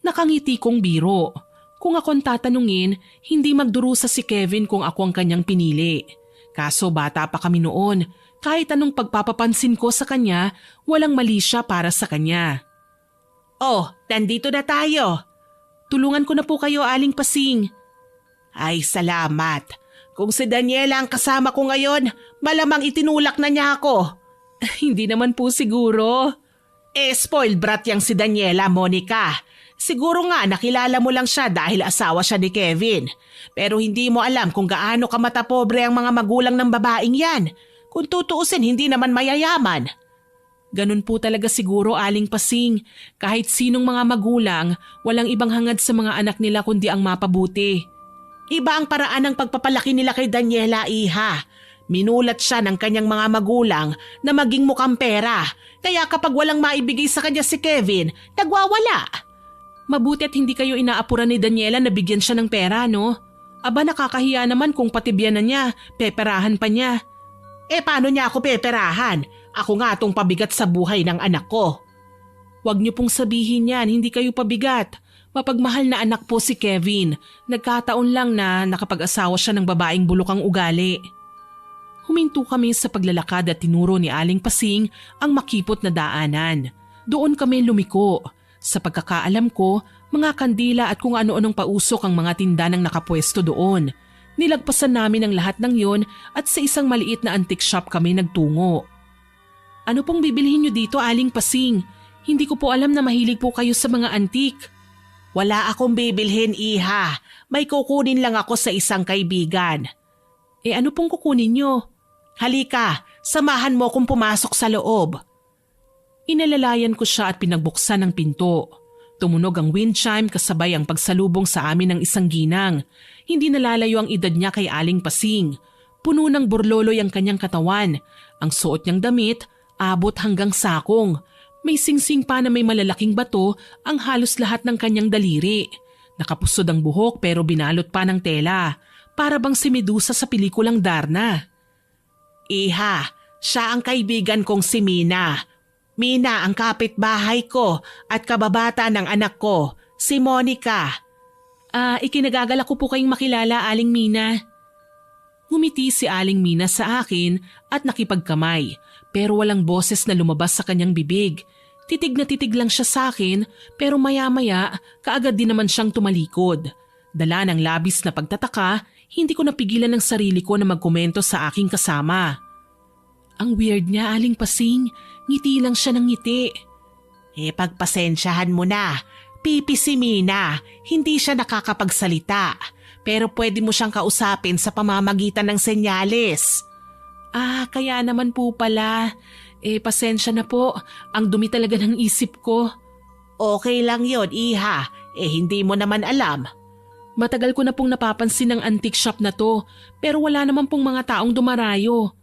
Nakangiti kong biro. Kung akong tatanungin, hindi magdurusa si Kevin kung ako ang kanyang pinili. Kaso bata pa kami noon. Kahit anong pagpapapansin ko sa kanya, walang mali siya para sa kanya. Oh, nandito na tayo. Tulungan ko na po kayo, Aling Pasing. Ay, salamat. Kung si Daniela ang kasama ko ngayon, malamang itinulak na niya ako. Hindi naman po siguro. Spoiled brat yang si Daniela, Monica. Siguro nga nakilala mo lang siya dahil asawa siya ni Kevin. Pero hindi mo alam kung gaano kamatapobre ang mga magulang ng babaeng yan. Kung tutuusin, hindi naman mayayaman. Ganun po talaga siguro, Aling Pasing. Kahit sinong mga magulang, walang ibang hangad sa mga anak nila kundi ang mapabuti. Iba ang paraan ng pagpapalaki nila kay Daniela, Iha. Minulat siya ng kanyang mga magulang na maging mukhang pera. Kaya kapag walang maibigay sa kanya si Kevin, nagwawala. Mabuti at hindi kayo inaapuran ni Daniela na bigyan siya ng pera, no? Aba, nakakahiya naman kung patibyan na niya, peperahan pa niya. Paano niya ako peperahan? Ako nga itong pabigat sa buhay ng anak ko. Huwag niyo pong sabihin yan, hindi kayo pabigat. Mapagmahal na anak po si Kevin. Nagkataon lang na nakapag-asawa siya ng babaeng bulok ang ugali. Huminto kami sa paglalakad at tinuro ni Aling Pasing ang makipot na daanan. Doon kami lumiko. Sa pagkakaalam ko, mga kandila at kung ano-anong pausok ang mga tinda ng nakapwesto doon. Nilagpasan namin ang lahat ng yon at sa isang maliit na antique shop kami nagtungo. Ano pong bibilhin niyo dito, Aling Pasing? Hindi ko po alam na mahilig po kayo sa mga antique. Wala akong bibilhin, Iha. May kukunin lang ako sa isang kaibigan. Ano pong kukunin niyo? Halika, samahan mo kung pumasok sa loob. Inalalayan ko siya at pinagbuksan ang pinto. Tumunog ang wind chime kasabay ang pagsalubong sa amin ng isang ginang. Hindi nalalayo ang edad niya kay Aling Pasing. Puno ng burloloy ang kanyang katawan. Ang suot niyang damit, abot hanggang sakong. May singsing pa na may malalaking bato ang halos lahat ng kanyang daliri. Nakapusod ang buhok pero binalot pa ng tela. Para bang si Medusa sa pelikulang Darna. Iha, siya ang kaibigan kong si Mina. Mina ang kapitbahay ko at kababata ng anak ko, si Monica. Ikinagagalak ko po kayong makilala, Aling Mina. Ngumiti si Aling Mina sa akin at nakipagkamay pero walang boses na lumabas sa kanyang bibig. Titig na titig lang siya sa akin pero maya-maya kaagad din naman siyang tumalikod. Dala ng labis na pagtataka, hindi ko napigilan ng sarili ko na magkomento sa aking kasama. Ang weird niya, Aling Pasing. Ngiti lang siya ng ngiti. Pagpasensyahan mo na. Pipi si Mina, hindi siya nakakapagsalita. Pero pwede mo siyang kausapin sa pamamagitan ng senyales. Kaya naman po pala. Pasensya na po. Ang dumi talaga ng isip ko. Okay lang yon, Iha. Hindi mo naman alam. Matagal ko na pong napapansin ng antique shop na to pero wala naman pong mga taong dumarayo.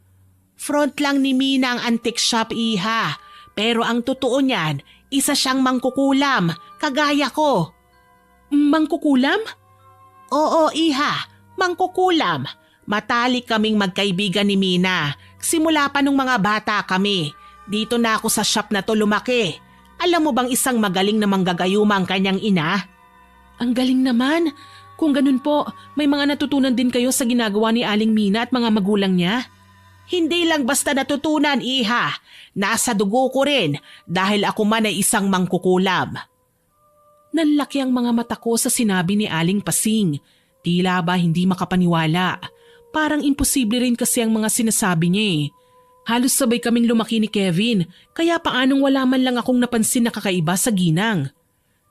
Front lang ni Mina ang antique shop, iha. Pero ang totoo niyan, isa siyang mangkukulam, kagaya ko. Mangkukulam? Oo, iha, mangkukulam. Matalik kaming magkaibigan ni Mina. Simula pa nung mga bata kami. Dito na ako sa shop na to lumaki. Alam mo bang isang magaling na manggagayuma ang kanyang ina? Ang galing naman. Kung ganun po, may mga natutunan din kayo sa ginagawa ni Aling Mina at mga magulang niya? Hindi lang basta natutunan, iha. Nasa dugo ko rin dahil ako man ay isang mangkukulam. Nanlaki ang mga mata ko sa sinabi ni Aling Pasing. Tila ba hindi makapaniwala. Parang imposible rin kasi ang mga sinasabi niya eh. Halos sabay kaming lumaki ni Kevin, kaya paanong wala man lang akong napansin na kakaiba sa ginang.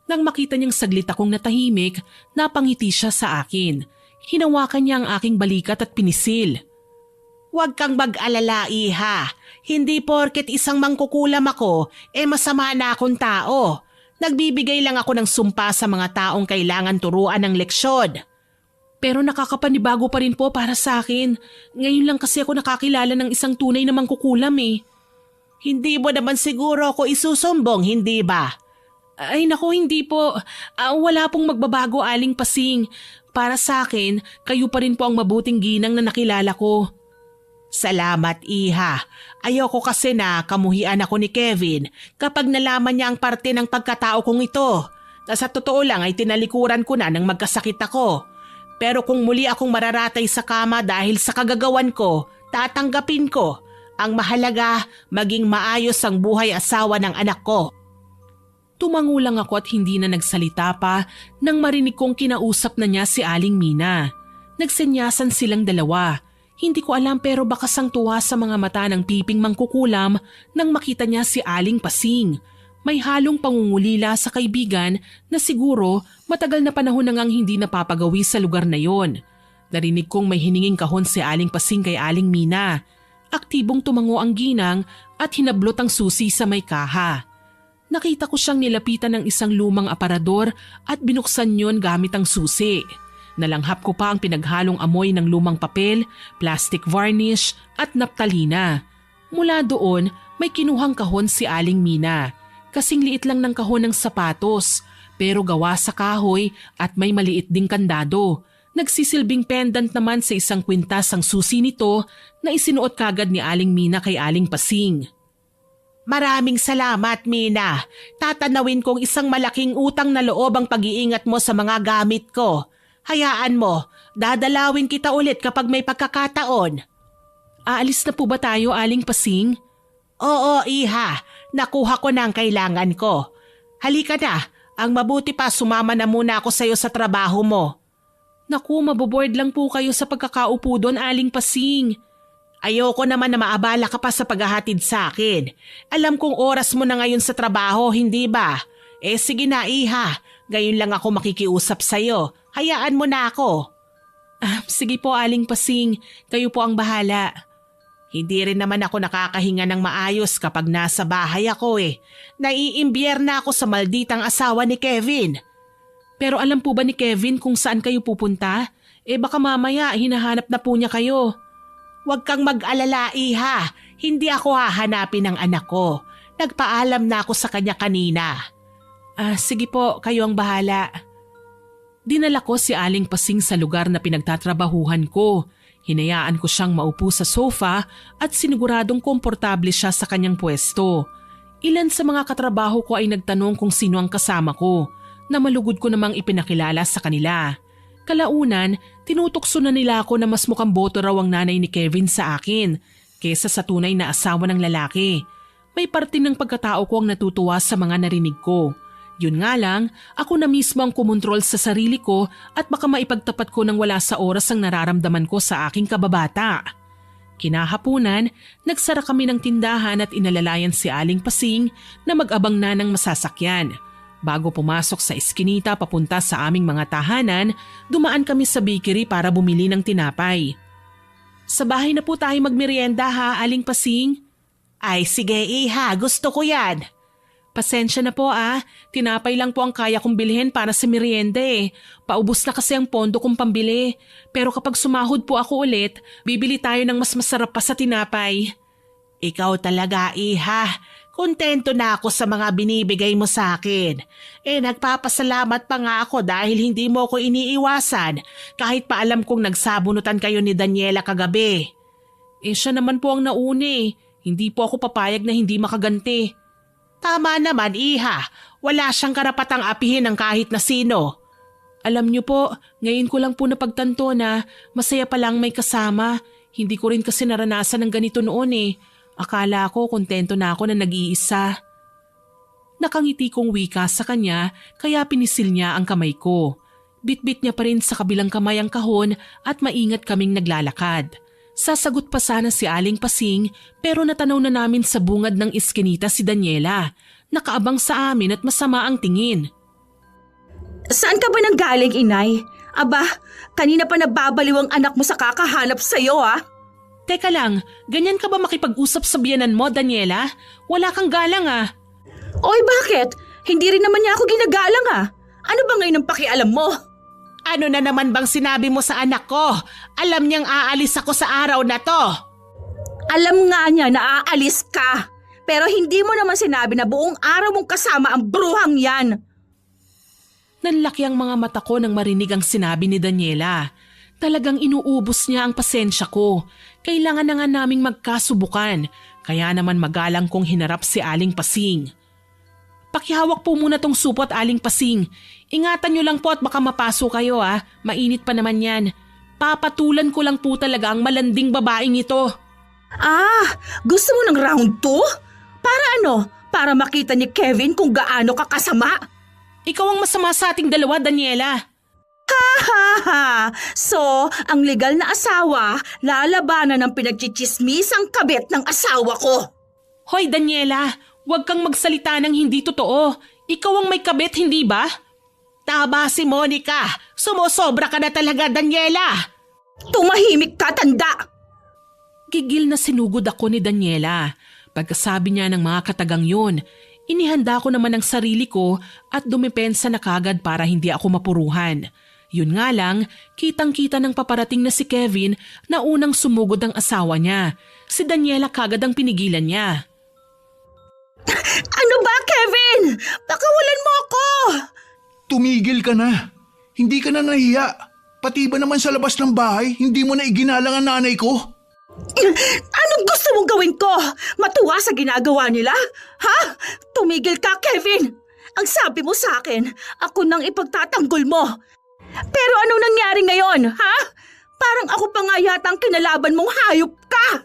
Nang makita niyang saglit akong natahimik, napangiti siya sa akin. Hinawakan niya ang aking balikat at pinisil. Huwag kang mag-alala, iha. Hindi porket isang mangkukulam ako, masama na akong tao. Nagbibigay lang ako ng sumpa sa mga taong kailangan turuan ng leksyon. Pero nakakapanibago pa rin po para sa akin. Ngayon lang kasi ako nakakilala ng isang tunay na mangkukulam eh. Hindi mo naman siguro ako isusumbong, hindi ba? Ay naku, hindi po. Wala pong magbabago, Aling Pasing. Para sa akin, kayo pa rin po ang mabuting ginang na nakilala ko. Salamat, iha. Ayoko kasi na kamuhian ako ni Kevin kapag nalaman niya ang parte ng pagkatao kong ito. Na sa totoo lang ay tinalikuran ko na nang magkasakit ako. Pero kung muli akong mararatay sa kama dahil sa kagagawan ko, tatanggapin ko. Ang mahalaga, maging maayos ang buhay asawa ng anak ko. Tumango lang ako at hindi na nagsalita pa nang marinig kong kinausap na niya si Aling Mina. Nagsenyasan silang dalawa. Hindi ko alam pero baka sangtuwa sa mga mata ng piping mangkukulam nang makita niya si Aling Pasing. May halong pangungulila sa kaibigan na siguro matagal na panahon na ngang hindi napapagawi sa lugar na yon. Narinig kong may hininging kahon si Aling Pasing kay Aling Mina. Aktibong tumango ang ginang at hinablot ang susi sa may kaha. Nakita ko siyang nilapitan ng isang lumang aparador at binuksan yon gamit ang susi. Nalanghap ko pa ang pinaghalong amoy ng lumang papel, plastic varnish at naptalina. Mula doon, may kinuhang kahon si Aling Mina. Kasing liit lang ng kahon ng sapatos, pero gawa sa kahoy at may maliit ding kandado. Nagsisilbing pendant naman sa isang kwintas ang susi nito na isinuot kagad ni Aling Mina kay Aling Pasing. Maraming salamat, Mina. Tatanawin kong isang malaking utang na loob ang pag-iingat mo sa mga gamit ko. Hayaan mo, dadalawin kita ulit kapag may pagkakataon. Aalis na po ba tayo, Aling Pasing? Oo, iha. Nakuha ko na ang kailangan ko. Halika na, ang mabuti pa sumama na muna ako sa iyo sa trabaho mo. Naku, maboboard lang po kayo sa pagkakaupo doon, Aling Pasing. Ayoko naman na maabala ka pa sa paghahatid sa akin. Alam kong oras mo na ngayon sa trabaho, hindi ba? Sige na, iha. Ngayon lang ako makikiusap sa iyo. Hayaan mo na ako. Sige po, Aling Pasing. Kayo po ang bahala. Hindi rin naman ako nakakahinga ng maayos kapag nasa bahay ako eh. Naiimbyer na ako sa malditang asawa ni Kevin. Pero alam po ba ni Kevin kung saan kayo pupunta? Baka mamaya hinahanap na po niya kayo. Huwag kang mag-alala, iha. Hindi ako hahanapin ng anak ko. Nagpaalam na ako sa kanya kanina. Sige po, kayo ang bahala. Dinala ko si Aling Pasing sa lugar na pinagtatrabahuhan ko. Hinayaan ko siyang maupo sa sofa at siniguradong komportable siya sa kanyang pwesto. Ilan sa mga katrabaho ko ay nagtanong kung sino ang kasama ko, na malugod ko namang ipinakilala sa kanila. Kalaunan, tinutokso na nila ako na mas mukhang boto raw ang nanay ni Kevin sa akin kesa sa tunay na asawa ng lalaki. May parte ng pagkatao ko ang natutuwa sa mga narinig ko. Yun nga lang, ako na mismo ang kumontrol sa sarili ko at baka maipagtapat ko nang wala sa oras ang nararamdaman ko sa aking kababata. Kinahapunan, nagsara kami ng tindahan at inalalayan si Aling Pasing na mag-abang na ng masasakyan. Bago pumasok sa eskinita papunta sa aming mga tahanan, dumaan kami sa bakery para bumili ng tinapay. Sa bahay na po tayo magmerienda ha, Aling Pasing? Ay sige iha, gusto ko yan. Pasensya na po tinapay lang po ang kaya kong bilhin para sa merienda Paubos na kasi ang pondo kong pambili. Pero kapag sumahod po ako ulit, bibili tayo ng mas masarap pa sa tinapay. Ikaw talaga, Iha. Kontento na ako sa mga binibigay mo sa akin. Nagpapasalamat pa nga ako dahil hindi mo ko iniiwasan kahit pa alam kong nagsabunutan kayo ni Daniela kagabi. Siya naman po ang nauna Hindi po ako papayag na hindi makaganti. Tama naman, Iha. Wala siyang karapatang apihin ng kahit na sino. Alam niyo po, ngayon ko lang po napagtanto na masaya palang may kasama. Hindi ko rin kasi naranasan ng ganito noon Akala ko kontento na ako na nag-iisa. Nakangiti kong wika sa kanya kaya pinisil niya ang kamay ko. Bitbit niya pa rin sa kabilang kamay ang kahon at maingat kaming naglalakad. Sasagot pa sana si Aling Pasing pero natanaw na namin sa bungad ng iskinita si Daniela. Nakaabang sa amin at masama ang tingin. Saan ka ba nanggaling, inay? Aba, kanina pa nababaliw ang anak mo sa kakahanap sa'yo, Teka lang, ganyan ka ba makipag-usap sa biyanan mo, Daniela? Wala kang galang Oy, bakit? Hindi rin naman niya ako ginagalang Ano ba ngayon ang pakialam mo? Ano na naman bang sinabi mo sa anak ko? Alam niyang aalis ako sa araw na to. Alam nga niya na aalis ka. Pero hindi mo naman sinabi na buong araw mong kasama ang bruhang yan. Nanlaki ang mga mata ko nang marinig ang sinabi ni Daniela. Talagang inuubos niya ang pasensya ko. Kailangan na nga naming magkasubukan. Kaya naman magalang kong hinarap si Aling Pasing. Pakihawak po muna tong supot, Aling Pasing. Ingatan niyo lang po at baka mapaso kayo Mainit pa naman yan. Papatulan ko lang po talaga ang malanding babaeng ito. Gusto mo ng round 2? Para ano? Para makita ni Kevin kung gaano ka kasama? Ikaw ang masama sa ating dalawa, Daniela. So, ang legal na asawa, lalabanan ng pinagchichismisang kabit ng asawa ko. Hoy, Daniela, huwag kang magsalita ng hindi totoo. Ikaw ang may kabit, hindi ba? Tama si Monica. Sumusobra ka na talaga, Daniela. Tumahimik ka, tanda! Gigil na sinugod ako ni Daniela. Pagkasabi niya ng mga katagang yun, inihanda ko naman ang sarili ko at dumipensa na kagad para hindi ako mapuruhan. Yun nga lang, kitang-kita ng paparating na si Kevin na unang sumugod ang asawa niya. Si Daniela kagad ang pinigilan niya. Ano ba, Kevin? Pakawalan mo ako! Tumigil ka na. Hindi ka na nahiya. Pati ba naman sa labas ng bahay, hindi mo na iginalang ang nanay ko? Anong gusto mong gawin ko? Matuwa sa ginagawa nila? Tumigil ka, Kevin! Ang sabi mo sa akin, ako nang ipagtatanggol mo. Pero anong nangyari ngayon, Parang ako pa nga yata ang kinalaban mong hayop ka!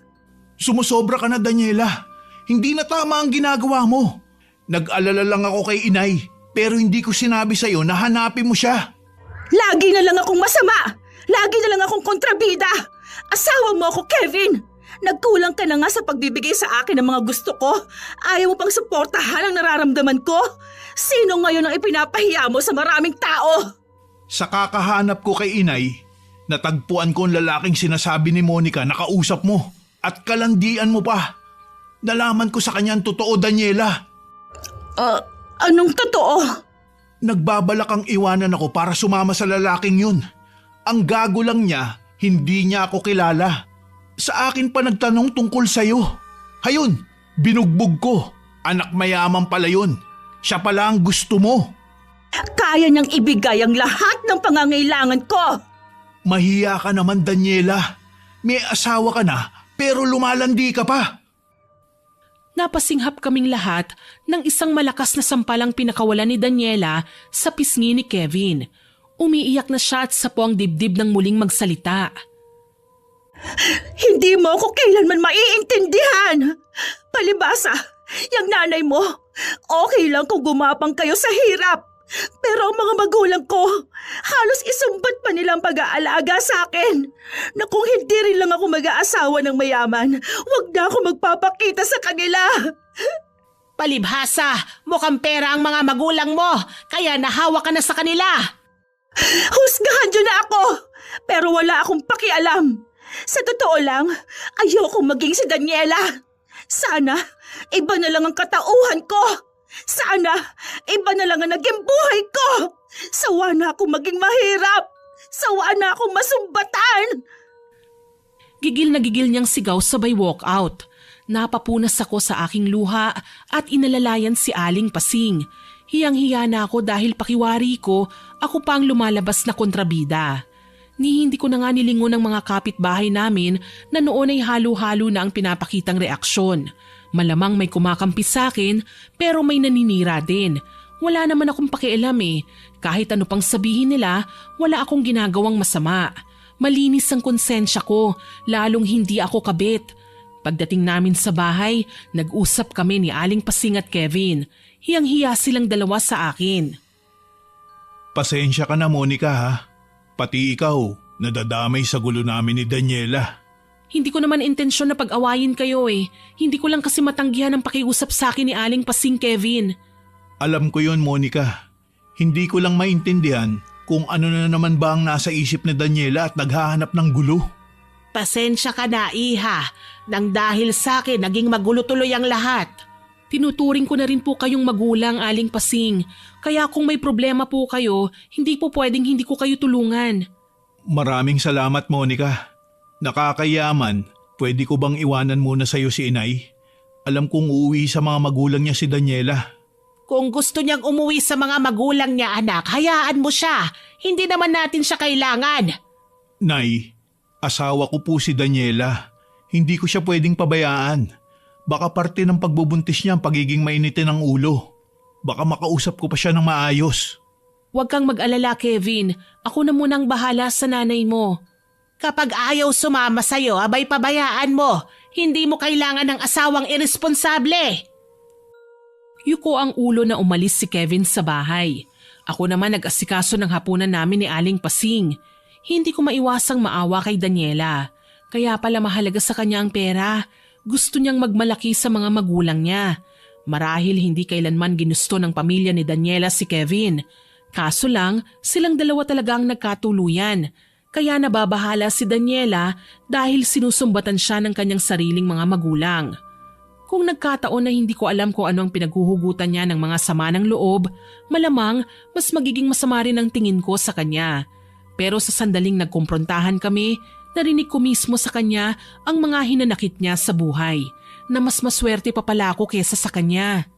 Sumusobra ka na, Daniela. Hindi na tama ang ginagawa mo. Nag-alala lang ako kay inay, pero hindi ko sinabi sa'yo na hanapin mo siya. Lagi na lang akong masama! Lagi na lang akong kontrabida! Asawa mo ako, Kevin! Nagkulang ka na nga sa pagbibigay sa akin ng mga gusto ko. Ayaw mo pang suportahan ang nararamdaman ko? Sino ngayon ang ipinapahiya mo sa maraming tao? Sa kakahanap ko kay inay, natagpuan ko ang lalaking sinasabi ni Monica na kausap mo at kalandian mo pa. Nalaman ko sa kanya ang totoo, Daniela. Anong totoo? Nagbabalak ang iwanan ako para sumama sa lalaking yun. Ang gago lang niya, hindi niya ako kilala. Sa akin pa nagtanong tungkol sa'yo. Hayun, binugbog ko. Anak mayaman pala yun. Siya pala ang gusto mo. Kaya niyang ibigay ang lahat ng pangangailangan ko. Mahiya ka naman, Daniela. May asawa ka na pero lumalandi ka pa. Napasinghap kaming lahat ng isang malakas na sampalang pinakawalan ni Daniela sa pisngi ni Kevin. Umiiyak na siya at sapo ang dibdib ng muling magsalita. Hindi mo ako kailanman maiintindihan. Palibasa, yung nanay mo, okay lang kung gumapang kayo sa hirap. Pero ang mga magulang ko, halos isumbat pa nilang pag-aalaga sa akin. Na kung hindi rin lang ako mag-aasawa ng mayaman, wag na ako magpapakita sa kanila. Palibhasa, mukhang pera ang mga magulang mo, kaya nahawa ka na sa kanila. Husgahan niyo na ako, pero wala akong pakialam. Sa totoo lang, ayokong maging si Daniela. Sana, iba na lang ang katauhan ko. Sana iba na lang ang naging buhay ko. Sawa na akong maging mahirap. Sawa na akong masumbatan. Gigil na gigil niyang sigaw sabay walkout. Napapunas ako sa aking luha at inalalayan si Aling Pasing. Hiyang-hiya na ako dahil pakiwari ko, ako pa ang lumalabas na kontrabida. Ni hindi ko na nga nilingon ng mga kapitbahay namin na noon ay halo-halo na ang pinapakitang reaksyon. Malamang may kumakampi sa akin pero may naninira din. Wala naman akong pakialam eh. Kahit ano pang sabihin nila, wala akong ginagawang masama. Malinis ang konsensya ko, lalong hindi ako kabit. Pagdating namin sa bahay, nag-usap kami ni Aling Pasing at Kevin. Hiyang-hiya silang dalawa sa akin. Pasensya ka na, Monica ha. Pati ikaw, nadadamay sa gulo namin ni Daniela. Hindi ko naman intensyon na pag-awayin kayo eh. Hindi ko lang kasi matanggihan ang pakiusap sa akin ni Aling Pasing, Kevin. Alam ko yon, Monica. Hindi ko lang maintindihan kung ano na naman ba ang nasa isip ni Daniela at naghahanap ng gulo. Pasensya ka na, Iha. Nang dahil sa akin, naging magulo tuloy ang lahat. Tinuturing ko na rin po kayong magulang, Aling Pasing. Kaya kung may problema po kayo, hindi po pwedeng hindi ko kayo tulungan. Maraming salamat, Monica. Nakakayaman, pwede ko bang iwanan muna sa'yo si Inay? Alam kong uuwi sa mga magulang niya si Daniela. Kung gusto niyang umuwi sa mga magulang niya, anak, hayaan mo siya. Hindi naman natin siya kailangan. Nay, asawa ko po si Daniela. Hindi ko siya pwedeng pabayaan. Baka parte ng pagbubuntis niya ang pagiging mainitin ng ulo. Baka makausap ko pa siya ng maayos. Huwag kang mag-alala, Kevin. Ako na munang bahala sa nanay mo. Kapag ayaw sumama sa'yo, abay pabayaan mo. Hindi mo kailangan ng asawang irresponsable. Yuko ang ulo na umalis si Kevin sa bahay. Ako naman nag-asikaso ng hapunan namin ni Aling Pasing. Hindi ko maiwasang maawa kay Daniela. Kaya pala mahalaga sa kanya ang pera. Gusto niyang magmalaki sa mga magulang niya. Marahil hindi kailanman ginusto ng pamilya ni Daniela si Kevin. Kaso lang, silang dalawa talagang nagkatuluyan. Kaya nababahala si Daniela dahil sinusumbatan siya ng kanyang sariling mga magulang. Kung nagkataon na hindi ko alam kung ano ang pinaghuhugutan niya ng mga sama ng loob, malamang mas magiging masama rin ang tingin ko sa kanya. Pero sa sandaling nagkumprontahan kami, narinig ko mismo sa kanya ang mga hinanakit niya sa buhay, na mas maswerte pa pala ako kesa sa kanya.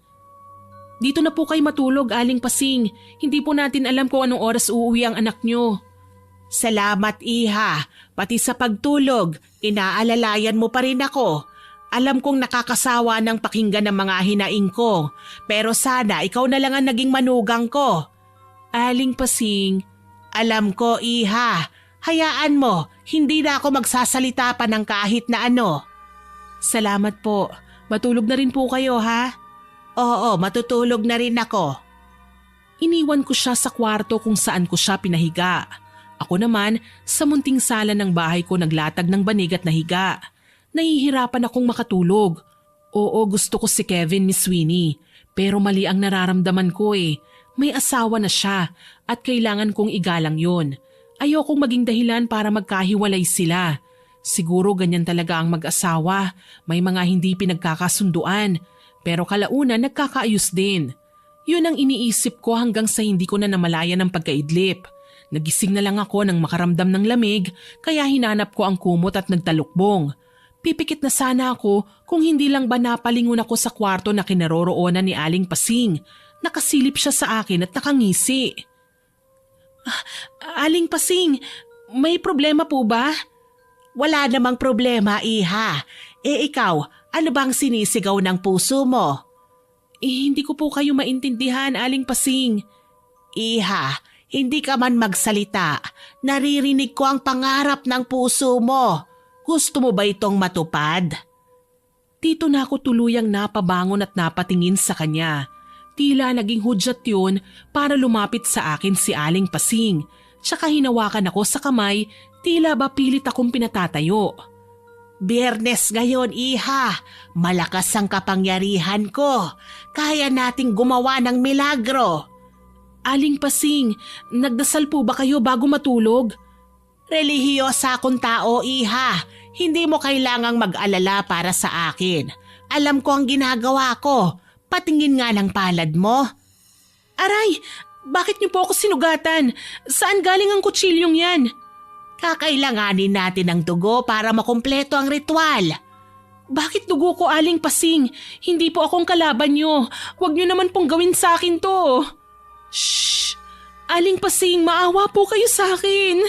Dito na po kayo matulog, Aling Pasing. Hindi po natin alam kung anong oras uuwi ang anak niyo. Salamat, Iha. Pati sa pagtulog, inaalalayan mo pa rin ako. Alam kong nakakasawa ng pakinggan ng mga hinaing ko, pero sana ikaw na lang ang naging manugang ko. Aling Pasing, alam ko, Iha. Hayaan mo, hindi na ako magsasalita pa ng kahit na ano. salamat po. Matulog na rin po kayo, ha? Oo, matutulog na rin ako. Iniwan ko siya sa kwarto kung saan ko siya pinahiga. Ako naman, sa munting sala ng bahay ko naglatag ng banig at nahiga. Nahihirapan akong makatulog. Oo, gusto ko si Kevin, Miss Winnie. Pero mali ang nararamdaman ko eh. May asawa na siya at kailangan kong igalang yon. Ayokong maging dahilan para magkahiwalay sila. Siguro ganyan talaga ang mag-asawa. May mga hindi pinagkakasunduan. Pero kalaunan nagkakaayos din. Yun ang iniisip ko hanggang sa hindi ko na namalayan ng pagkaidlip. Nagising na lang ako nang makaramdam ng lamig kaya hinanap ko ang kumot at nagtalukbong. Pipikit na sana ako kung hindi lang ba napalingon ako sa kwarto na kinaroroonan ni Aling Pasing. Nakasilip siya sa akin at nakangisi. Aling Pasing, may problema po ba? Wala namang problema, Iha. Ikaw, ano bang sinisigaw ng puso mo? Hindi ko po kayo maintindihan, Aling Pasing. Iha, hindi ka man magsalita. Naririnig ko ang pangarap ng puso mo. Gusto mo ba itong matupad? Dito na ako tuluyang napabangon at napatingin sa kanya. Tila naging hudyat yun para lumapit sa akin si Aling Pasing. Tsaka hinawakan ako sa kamay, tila ba pilit akong pinatatayo. Biyernes ngayon, Iha. Malakas ang kapangyarihan ko. Kaya nating gumawa ng milagro. Aling Pasing, nagdasal po ba kayo bago matulog? Relihiyosa akong tao, Iha. Hindi mo kailangang mag-alala para sa akin. Alam ko ang ginagawa ko. patingin nga ng palad mo. Aray, bakit niyo po ako sinugatan? Saan galing ang kutsilyong yan? Kakailanganin natin ng dugo para makumpleto ang ritual. Bakit dugo ko, Aling Pasing? Hindi po akong kalaban niyo. Huwag niyo naman pong gawin sa akin to. Shh! Aling Pasing, maawa po kayo sa akin.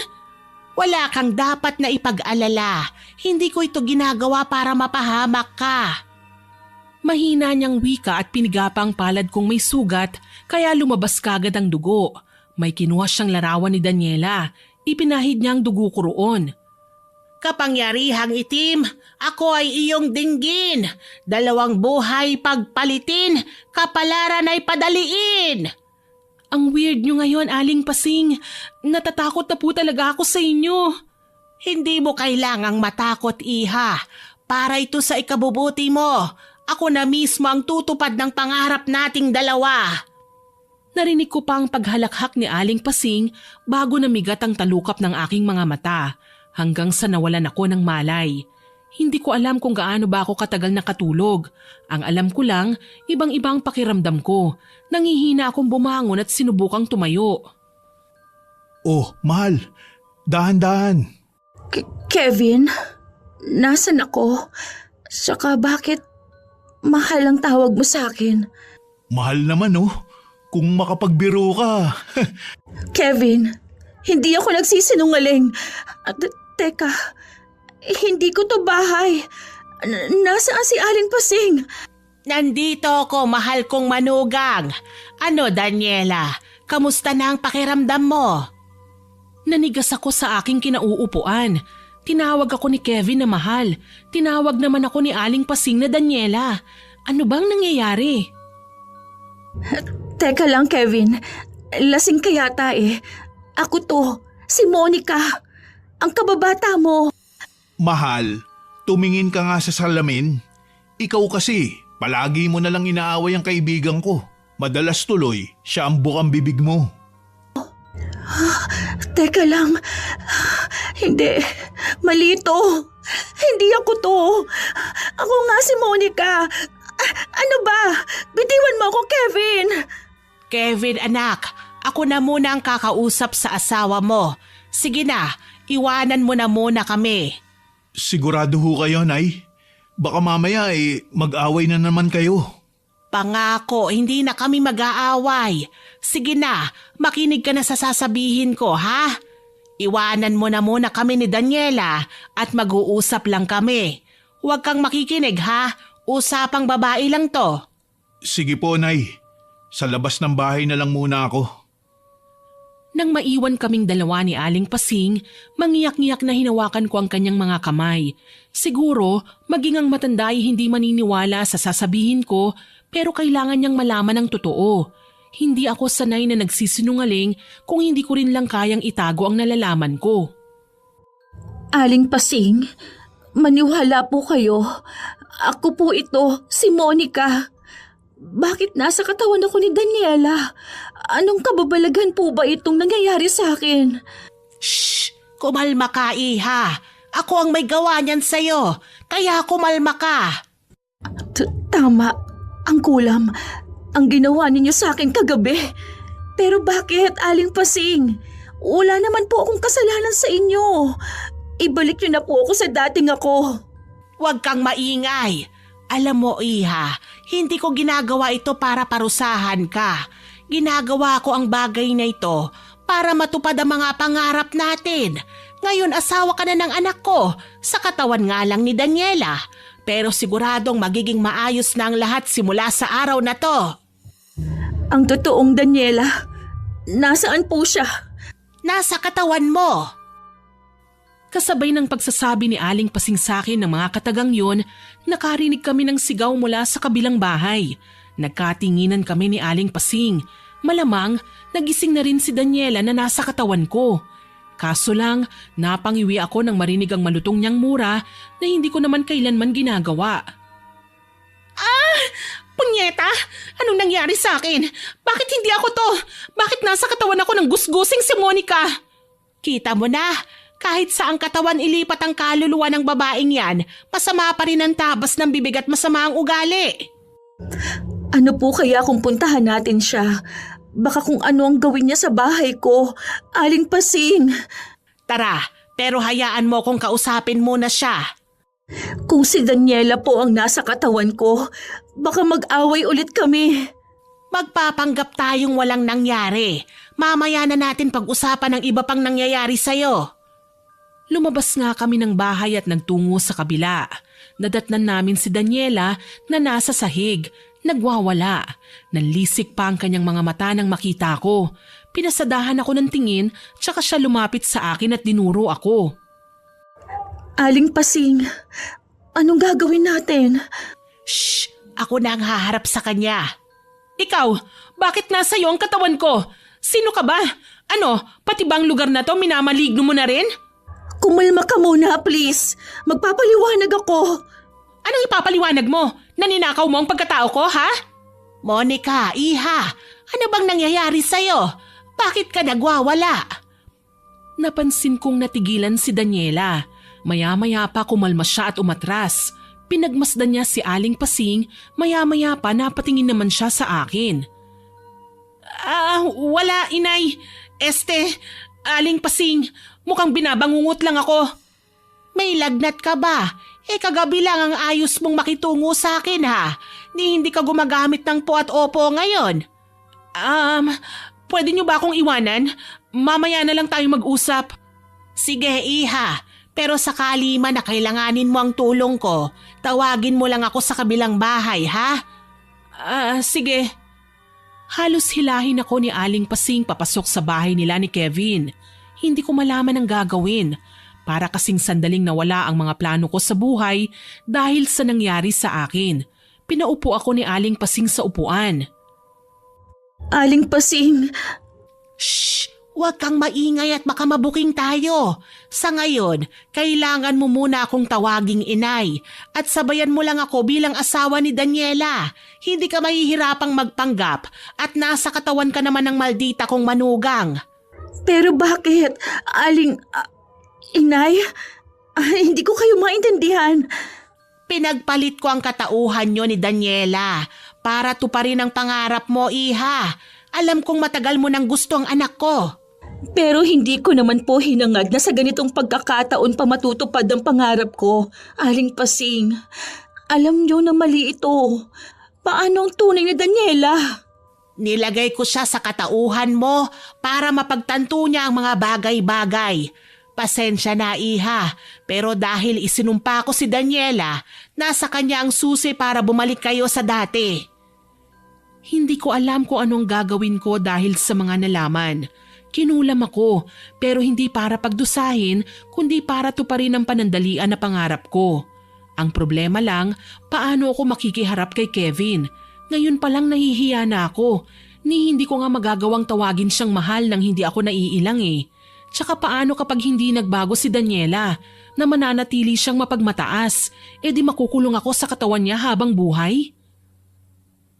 Wala kang dapat na ipag-alala. Hindi ko ito ginagawa para mapahamak ka. Mahina niyang wika at pinigapa ang palad kong may sugat kaya lumabas kagad ang dugo. May kinuha siyang larawan ni Daniela. Ipinahid niya ang dugo ko roon. Kapangyarihang itim, ako ay iyong dinggin. 2 buhay pagpalitin, kapalaran ay padaliin. Ang weird niyo ngayon, Aling Pasing. Natatakot na po talaga ako sa inyo. Hindi mo kailangang matakot, iha. Para ito sa ikabubuti mo. Ako na mismo ang tutupad ng pangarap nating dalawa. Narinig ko pa ang paghalakhak ni Aling Pasing bago namigat ang talukap ng aking mga mata hanggang sa nawalan ako ng malay. Hindi ko alam kung gaano ba ako katagal nakatulog. Ang alam ko lang, ibang-ibang pakiramdam ko. Nangihina akong bumangon at sinubukang tumayo. Oh, mahal. Dahan-dahan. Kevin, nasan ako? Saka bakit mahal ang tawag mo sa akin? Mahal naman oh. Kung makapagbiro ka. Kevin, hindi ako nagsisinungaling. Teka, hindi ko to bahay. Nasaan si Aling Pasing? Nandito ako, mahal kong manugang. Ano, Daniela? Kamusta na ang pakiramdam mo? Nanigas ako sa aking kinauupuan. Tinawag ako ni Kevin na mahal. Tinawag naman ako ni Aling Pasing na Daniela. Ano bang nangyayari? Teka lang, Kevin. Lasing ka yata eh. Ako to, si Monica. Ang kababata mo. Mahal, tumingin ka nga sa salamin. Ikaw kasi, palagi mo na lang inaaway ang kaibigan ko. Madalas tuloy, siya ang bukang bibig mo. Teka lang. Hindi. Mali ito. Hindi ako to. Ako nga si Monica. Ano ba? Bitiwan mo ako, Kevin. Kevin, anak, ako na muna ang kakausap sa asawa mo. Sige na, iwanan mo na muna kami. Sigurado ho kayo, Nay? Baka mamaya mag-away na naman kayo. Pangako, hindi na kami mag-aaway. Sige na, makinig ka na sa sasabihin ko, ha? Iwanan mo na muna kami ni Daniela at mag-uusap lang kami. Huwag kang makikinig, ha? Usapang babae lang to. Sige po, Nay. Sa labas ng bahay na lang muna ako. Nang maiwan kaming dalawa ni Aling Pasing, mangiyak-ngiyak na hinawakan ko ang kanyang mga kamay. Siguro, maging ang matanda ay hindi maniniwala sa sasabihin ko, pero kailangan niyang malaman ang totoo. Hindi ako sanay na nagsisinungaling kung hindi ko rin lang kayang itago ang nalalaman ko. Aling Pasing, maniwala po kayo. Ako po ito, si Monica. Bakit nasa katawan ako ni Daniela? Anong kababalaghan po ba itong nangyayari sa akin? Shh! Kumalma ka, iha. Ako ang may gawa niyan sa'yo, kaya kumalma ka. Tama, ang kulam. Ang ginawa ninyo sa akin kagabi. Pero bakit, Aling Pasing? Wala naman po akong kasalanan sa inyo. Ibalik niyo na po ako sa dating ako. Huwag kang maingay. Alam mo, iha, hindi ko ginagawa ito para parusahan ka. Ginagawa ko ang bagay na ito para matupad ang mga pangarap natin. Ngayon asawa ka na ng anak ko, sa katawan nga lang ni Daniela. Pero siguradong magiging maayos na ang lahat simula sa araw na to. Ang totoong Daniela, nasaan po siya? Nasa katawan mo. Kasabay ng pagsasabi ni Aling Pasing sa akin ng mga katagang yon, nakarinig kami ng sigaw mula sa kabilang bahay. Nagkatinginan kami ni Aling Pasing. Malamang, nagising na rin si Daniela na nasa katawan ko. Kaso lang, napangiwi ako nang marinig ang malutong niyang mura na hindi ko naman kailanman ginagawa. Punyeta! Anong nangyari sa akin? Bakit hindi ako to? Bakit nasa katawan ako ng gusgusing si Monica? Kita mo na, kahit saang katawan ilipat ang kaluluwa ng babaeng yan, masama pa rin ang tabas ng bibig at masama ang ugali. Ano po kaya kung puntahan natin siya? Baka kung ano ang gawin niya sa bahay ko. Aling Pasing, Tara, pero hayaan mo kung kausapin muna siya. kung si Daniela po ang nasa katawan ko, baka mag-away ulit kami. Magpapanggap tayong walang nangyari. Mamaya na natin pag-usapan ang iba pang nangyayari sa'yo. Lumabas nga kami ng bahay at nagtungo sa kabila. Nadatnan namin si Daniela na nasa sahig, nagwawala. Nanlisik pa ang kanyang mga mata nang makita ko. Pinasadahan ako ng tingin, tsaka siya lumapit sa akin at dinuro ako. Aling Pasing, anong gagawin natin? Shh! Ako na ang haharap sa kanya. Ikaw, bakit nasa iyo ang katawan ko? Sino ka ba? Ano, pati bang lugar na to minamaligno mo na rin? Kumalma ka muna, please. Magpapaliwanag ako. Anong ipapaliwanag mo? Naninakaw mo ang pagkatao ko, ha? Monica, iha, ano bang nangyayari sa'yo? Bakit ka nagwawala? Napansin kong natigilan si Daniela. Maya-maya pa kumalma siya at umatras. Pinagmasdan niya si Aling Pasing, maya-maya pa napatingin naman siya sa akin. Wala, inay. Aling Pasing, mukhang binabangungot lang ako. May lagnat ka ba? Kagabi lang ang ayos mong makitungo sa akin ha. Hindi ka gumagamit ng po at opo ngayon. Pwede niyo ba akong iwanan? Mamaya na lang tayo mag-usap. Sige, iha. Pero sakali man na kailanganin mo ang tulong ko, tawagin mo lang ako sa kabilang bahay, ha? Sige. Halos hilahin ako ni Aling Pasing papasok sa bahay nila ni Kevin. Hindi ko malaman ang gagawin. Para kasing sandaling nawala ang mga plano ko sa buhay dahil sa nangyari sa akin. Pinaupo ako ni Aling Pasing sa upuan. Aling Pasing, Shh! Huwag kang maingay at baka mabuking tayo. Sa ngayon, kailangan mo muna akong tawaging inay at sabayan mo lang ako bilang asawa ni Daniela. Hindi ka mahihirapang magpanggap at nasa katawan ka naman ng maldita kong manugang. pero bakit? Inay? Hindi ko kayo maintindihan. Pinagpalit ko ang katauhan nyo ni Daniela para tuparin ang pangarap mo, iha. Alam kong matagal mo nang gusto ang anak ko. Pero hindi ko naman po hinangad na sa ganitong pagkakataon pa matutupad ang pangarap ko. Aling Pasing, alam niyo na mali ito. Paano ang tunay ni Daniela? Nilagay ko siya sa katauhan mo para mapagtanto niya ang mga bagay-bagay. Pasensya na, iha, pero dahil isinumpa ko si Daniela, nasa kanya ang susi para bumalik kayo sa dati. Hindi ko alam kung anong gagawin ko dahil sa mga nalaman. Kinulam ako, pero hindi para pagdusahin, kundi para tuparin ang panandalian na pangarap ko. Ang problema lang, paano ako makikiharap kay Kevin? Ngayon pa lang nahihiya na ako. Hindi ko nga magagawang tawagin siyang mahal nang hindi ako naiilang eh. Tsaka paano kapag hindi nagbago si Daniela, na mananatili siyang mapagmataas, di makukulong ako sa katawan niya habang buhay?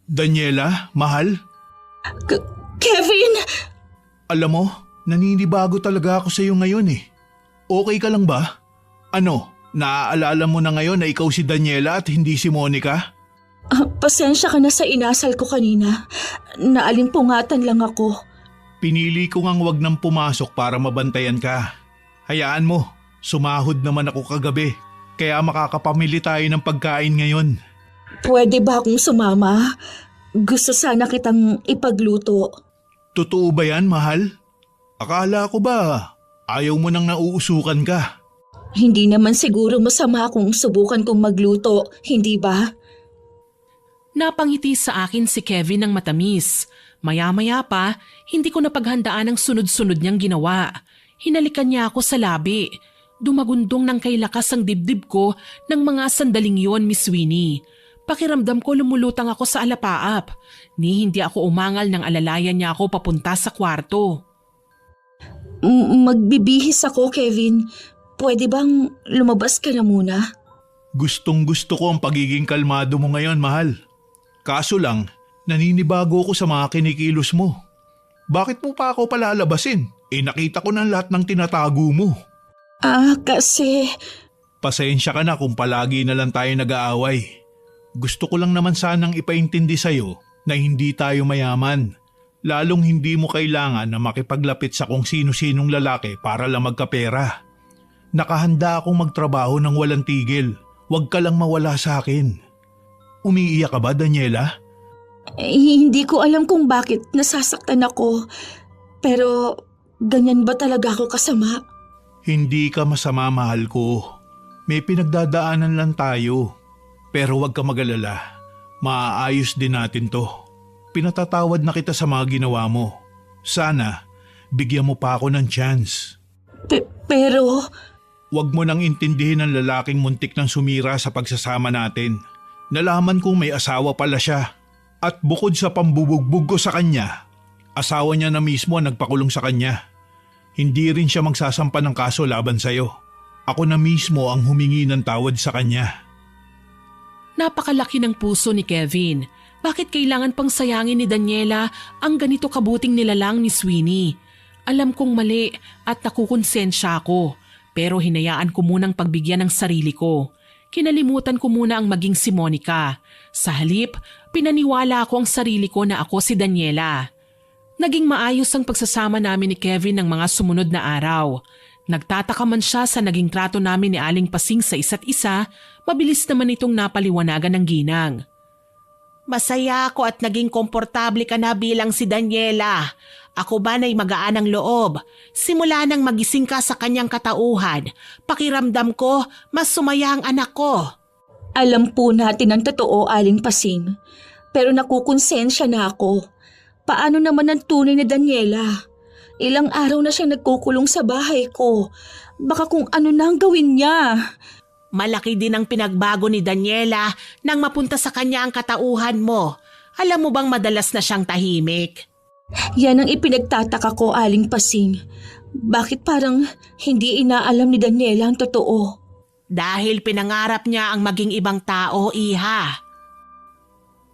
Daniela, mahal? Kevin! Alam mo, naninibago talaga ako sa iyo ngayon eh. Okay ka lang ba? Ano, naaalala mo na ngayon na ikaw si Daniela at hindi si Monica? Pasensya ka na sa inasal ko kanina. Naalimpungatan lang ako. Pinili ko ngang wag nang pumasok para mabantayan ka. Hayaan mo, sumahod naman ako kagabi. Kaya makakapamili tayo ng pagkain ngayon. Pwede ba akong sumama? Gusto sana kitang ipagluto. Totoo ba yan, mahal? Akala ko ba ayaw mo nang nauusukan ka? Hindi naman siguro masama kung subukan kong magluto, hindi ba? Napangiti sa akin si Kevin ng matamis. Maya-maya pa, hindi ko napaghandaan ang sunod-sunod niyang ginawa. Hinalikan niya ako sa labi. Dumagundong ng kay lakas ang dibdib ko ng mga sandaling yon, Miss Winnie. Pakiramdam ko lumulutang ako sa alapaap. Hindi ako umangal nang alalayan niya ako papunta sa kwarto. Magbibihis ako, Kevin. Pwede bang lumabas ka na muna? Gustong-gusto ko ang pagiging kalmado mo ngayon, mahal. Kaso lang, naninibago ko sa mga kinikilos mo. Bakit mo pa ako palalabasin? Nakita ko ng lahat ng tinatago mo. Kasi... Pasensya ka na kung palagi na lang tayo nag-aaway. Gusto ko lang naman sanang ipaintindi sa'yo na hindi tayo mayaman. Lalong hindi mo kailangan na makipaglapit sa kung sino-sinong lalaki para lang magkapera. Nakahanda akong magtrabaho ng walang tigil. Huwag ka lang mawala sa akin. Umiiyak ka ba, Daniela? Hindi ko alam kung bakit nasasaktan ako. Pero ganyan ba talaga ako kasama? Hindi ka masama, mahal ko. May pinagdadaanan lang tayo. Pero huwag ka mag-alala. Maaayos din natin to. Pinatatawad na kita sa mga ginawa mo. Sana, bigyan mo pa ako ng chance. Pero... Huwag mo nang intindihin ang lalaking muntik ng sumira sa pagsasama natin. Nalaman kong may asawa pala siya. At bukod sa pambubugbog ko sa kanya, asawa niya na mismo ang nagpakulong sa kanya. Hindi rin siya magsasampa ng kaso laban sa'yo. Ako na mismo ang humingi ng tawad sa kanya. Napakalaki ng puso ni Kevin. Bakit kailangan pang sayangin ni Daniela ang ganito kabuting nilalang ni Sweeney? Alam kong mali at nakukonsensya ako, pero hinayaan ko munang pagbigyan ng sarili ko. Kinalimutan ko muna ang maging si Monica. Sa halip, pinaniwala ko ang sarili ko na ako si Daniela. Naging maayos ang pagsasama namin ni Kevin ng mga sumunod na araw. Nagtataka man siya sa naging trato namin ni Aling Pasing sa isa't isa, mabilis naman itong napaliwanagan ng ginang. Masaya ako at naging komportable ka na bilang si Daniela. Ako ba na'y magaan ang loob? Simula nang magising ka sa kanyang katauhan, pakiramdam ko mas sumaya ang anak ko. Alam po natin ang totoo, Aling Pasing. Pero nakukonsensya na ako. Paano naman ang tunay ni Daniela? Ilang araw na siya nagkukulong sa bahay ko. Baka kung ano na ang gawin niya. Malaki din ang pinagbago ni Daniela nang mapunta sa kanya ang katauhan mo. Alam mo bang madalas na siyang tahimik? Yan ang ipinagtataka ko, Aling Pasing. Bakit parang hindi inaalam ni Daniela ang totoo? Dahil pinangarap niya ang maging ibang tao, iha.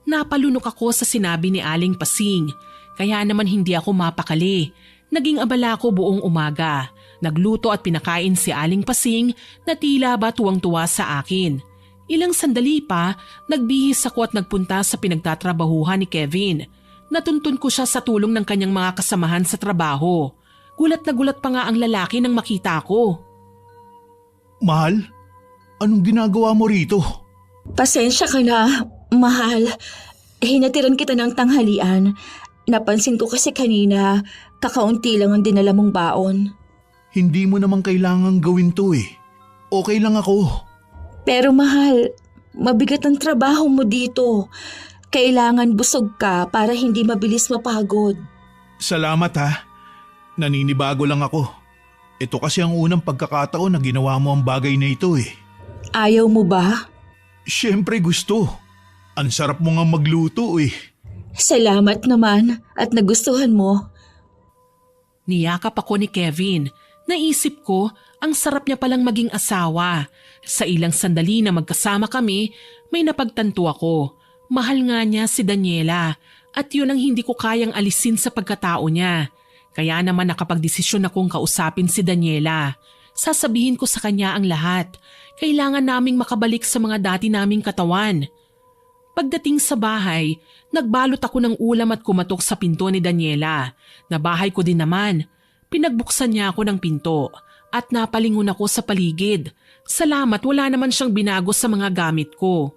Napalunok ako sa sinabi ni Aling Pasing, kaya naman hindi ako mapakali. Naging abala ko buong umaga. Nagluto at pinakain si Aling Pasing na tila ba tuwang-tuwa sa akin. Ilang sandali pa, nagbihis ako at nagpunta sa pinagtatrabahuhan ni Kevin. Natuntun ko siya sa tulong ng kanyang mga kasamahan sa trabaho. Gulat na gulat pa nga ang lalaki nang makita ko. Mahal, anong ginagawa mo rito? Pasensya ka na, mahal. Hinatiran kita ng tanghalian. Napansin ko kasi kanina, kakaunti lang ang dinala mong baon. Hindi mo naman kailangang gawin to eh. Okay lang ako. Pero mahal, mabigat ang trabaho mo dito. Kailangan busog ka para hindi mabilis mapagod. Salamat ha. Naninibago lang ako. Ito kasi ang unang pagkakataon na ginawa mo ang bagay na ito eh. Ayaw mo ba? Siyempre gusto. Ang sarap mo nga magluto eh. Salamat naman at nagustuhan mo. Niyakap ako ni Kevin. Naisip ko, ang sarap niya palang maging asawa. Sa ilang sandali na magkasama kami, may napagtanto ako. Mahal nga niya si Daniela at yun ang hindi ko kayang alisin sa pagkatao niya. Kaya naman nakapagdesisyon akong kausapin si Daniela. Sasabihin ko sa kanya ang lahat. Kailangan naming makabalik sa mga dati naming katawan. Pagdating sa bahay, nagbalot ako ng ulam at kumatok sa pinto ni Daniela. Na bahay ko din naman. Pinagbuksan niya ako ng pinto at napalingon ako sa paligid. Salamat, wala naman siyang binago sa mga gamit ko.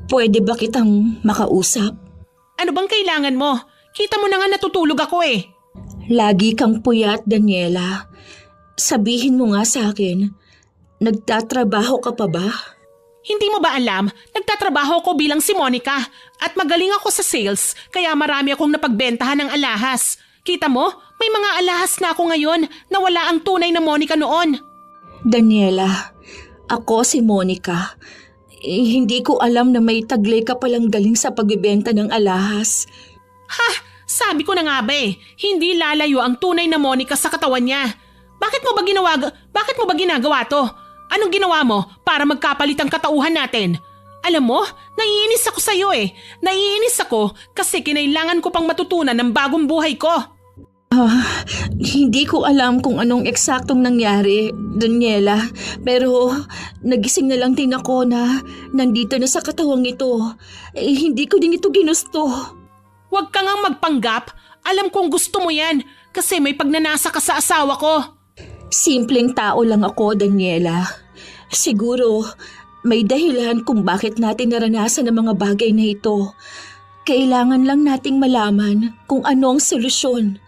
Pwede ba kitang makausap? Ano bang kailangan mo? Kita mo na nga natutulog ako eh. Lagi kang puyat, Daniela. Sabihin mo nga sa akin, nagtatrabaho ka pa ba? Hindi mo ba alam, nagtatrabaho ko bilang si Monica at magaling ako sa sales kaya marami akong napagbentahan ng alahas. Kita mo, may mga alahas na ako ngayon na wala ang tunay na Monica noon. Daniela, ako si Monica. Hindi ko alam na may taglay ka palang galing sa pagbibenta ng alahas. Ha? Sabi ko na nga ba eh, hindi lalayo ang tunay na Monica sa katawan niya. Bakit mo ba ginagawa to? Anong ginawa mo para magkapalit ang katauhan natin? Alam mo, naiinis ako sa'yo eh. Naiinis ako kasi kinailangan ko pang matutunan ng bagong buhay ko. Hindi ko alam kung anong eksaktong nangyari, Daniela. Pero nagising na lang din ako na nandito na sa katawang ito. Hindi ko din ito ginusto. Huwag ka ngang magpanggap. Alam kong gusto mo yan kasi may pagnanasa ka sa asawa ko. Simpleng tao lang ako, Daniela. Siguro may dahilan kung bakit natin naranasan ang mga bagay na ito. Kailangan lang nating malaman kung ano ang solusyon.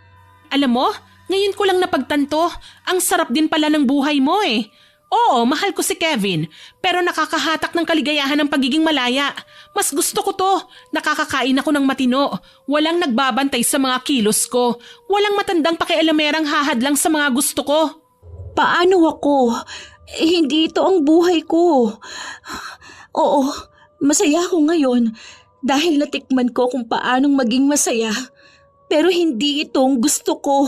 Alam mo, ngayon ko lang napagtanto, ang sarap din pala ng buhay mo eh. Oo, mahal ko si Kevin, pero nakakahatak ng kaligayahan ng pagiging malaya. Mas gusto ko to, nakakakain ako ng matino, walang nagbabantay sa mga kilos ko, walang matandang pakialamerang hahadlang sa mga gusto ko. Paano ako? Hindi ito ang buhay ko. Oo, masaya ako ngayon dahil natikman ko kung paanong maging masaya. Pero hindi itong gusto ko.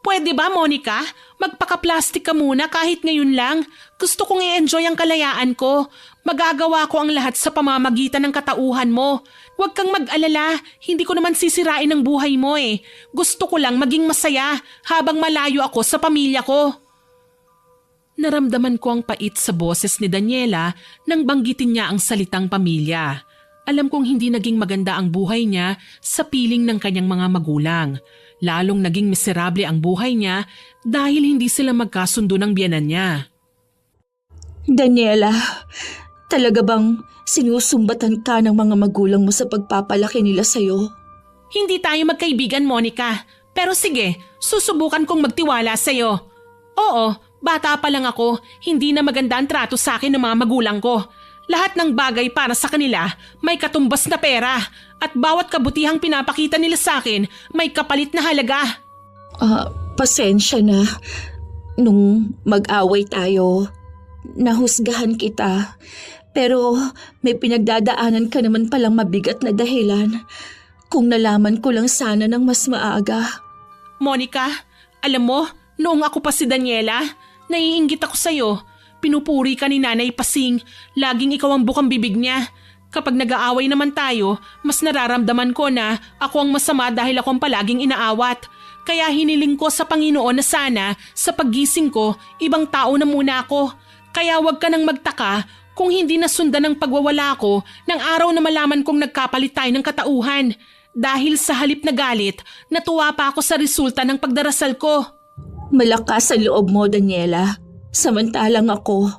Pwede ba, Monica? Magpaka-plastic ka muna kahit ngayon lang. Gusto kong i-enjoy ang kalayaan ko. Magagawa ko ang lahat sa pamamagitan ng katauhan mo. Huwag kang mag-alala, hindi ko naman sisirain ang buhay mo eh. Gusto ko lang maging masaya habang malayo ako sa pamilya ko. Naramdaman ko ang pait sa boses ni Daniela nang banggitin niya ang salitang pamilya. Alam kong hindi naging maganda ang buhay niya sa piling ng kanyang mga magulang. Lalong naging miserable ang buhay niya dahil hindi sila magkasundo ng biyenan niya. Daniela, talaga bang sinusumbatan ka ng mga magulang mo sa pagpapalaki nila sa'yo? Hindi tayo magkaibigan, Monica. Pero sige, susubukan kong magtiwala sa'yo. Oo, bata pa lang ako, hindi na maganda ang trato sa akin ng mga magulang ko. Lahat ng bagay para sa kanila may katumbas na pera at bawat kabutihang pinapakita nila sa akin may kapalit na halaga. Pasensya na. Nung mag-away tayo, nahusgahan kita. Pero may pinagdadaanan ka naman palang mabigat na dahilan. Kung nalaman ko lang sana ng mas maaga. Monica, alam mo, noong ako pa si Daniela, naiinggit ako sa'yo. Pinupuri ka ni Nanay Pasing, laging ikaw ang bukang bibig niya. Kapag nag-aaway naman tayo, mas nararamdaman ko na ako ang masama dahil ako ang palaging inaawat. Kaya hiniling ko sa Panginoon na sana sa paggising ko, ibang tao na muna ako. Kaya huwag ka nang magtaka kung hindi nasundan ng pagwawala ko ng araw na malaman kong nagkapalit tayo ng katauhan. Dahil sa halip na galit, natuwa pa ako sa resulta ng pagdarasal ko. Malakas sa loob mo, Daniela. Samantalang ako.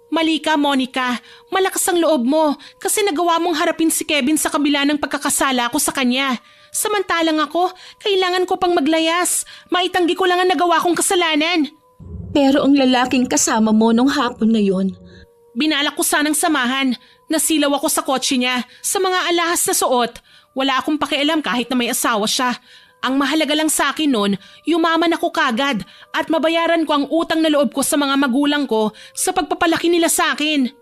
Mali ka, Monica. Malakas ang loob mo kasi nagawa mong harapin si Kevin sa kabila ng pagkakasala ko sa kanya. Samantalang ako, kailangan ko pang maglayas. Maitanggi ko lang ang nagawa kong kasalanan. Pero ang lalaking kasama mo nung hapon na yon. Binalak ko sanang samahan. Nasilaw ako sa kotse niya, sa mga alahas na suot. Wala akong pakialam kahit na may asawa siya. Ang mahalaga lang sa akin noon, yumaman ako kagad at mabayaran ko ang utang na loob ko sa mga magulang ko sa pagpapalaki nila sa akin.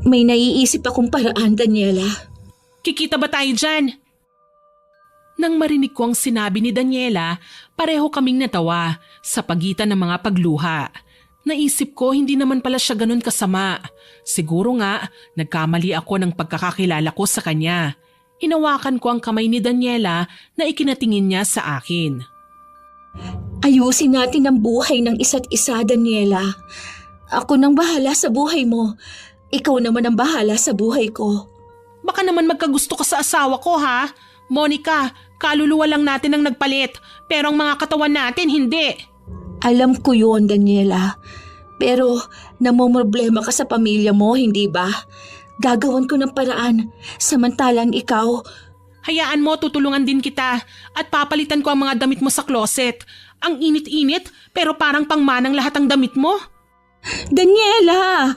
May naiisip akong paraan, Daniela. Kikita ba tayo dyan? Nang marinig ko ang sinabi ni Daniela, pareho kaming natawa sa pagitan ng mga pagluha. Naisip ko hindi naman pala siya ganun kasama. Siguro nga, nagkamali ako ng pagkakakilala ko sa kanya. Inawakan ko ang kamay ni Daniela na ikinatingin niya sa akin. Ayusin natin ang buhay ng isa't isa, Daniela. Ako nang bahala sa buhay mo. Ikaw naman ang bahala sa buhay ko. Baka naman magkagusto ka sa asawa ko, ha? Monica, kaluluwa lang natin ang nagpalit, pero ang mga katawan natin hindi. Alam ko yun, Daniela. Pero namomroblema ka sa pamilya mo, hindi ba? Gagawan ko ng paraan, samantalang ikaw. Hayaan mo, tutulungan din kita at papalitan ko ang mga damit mo sa closet. Ang init-init pero parang pangmanang lahat ang damit mo. Daniela!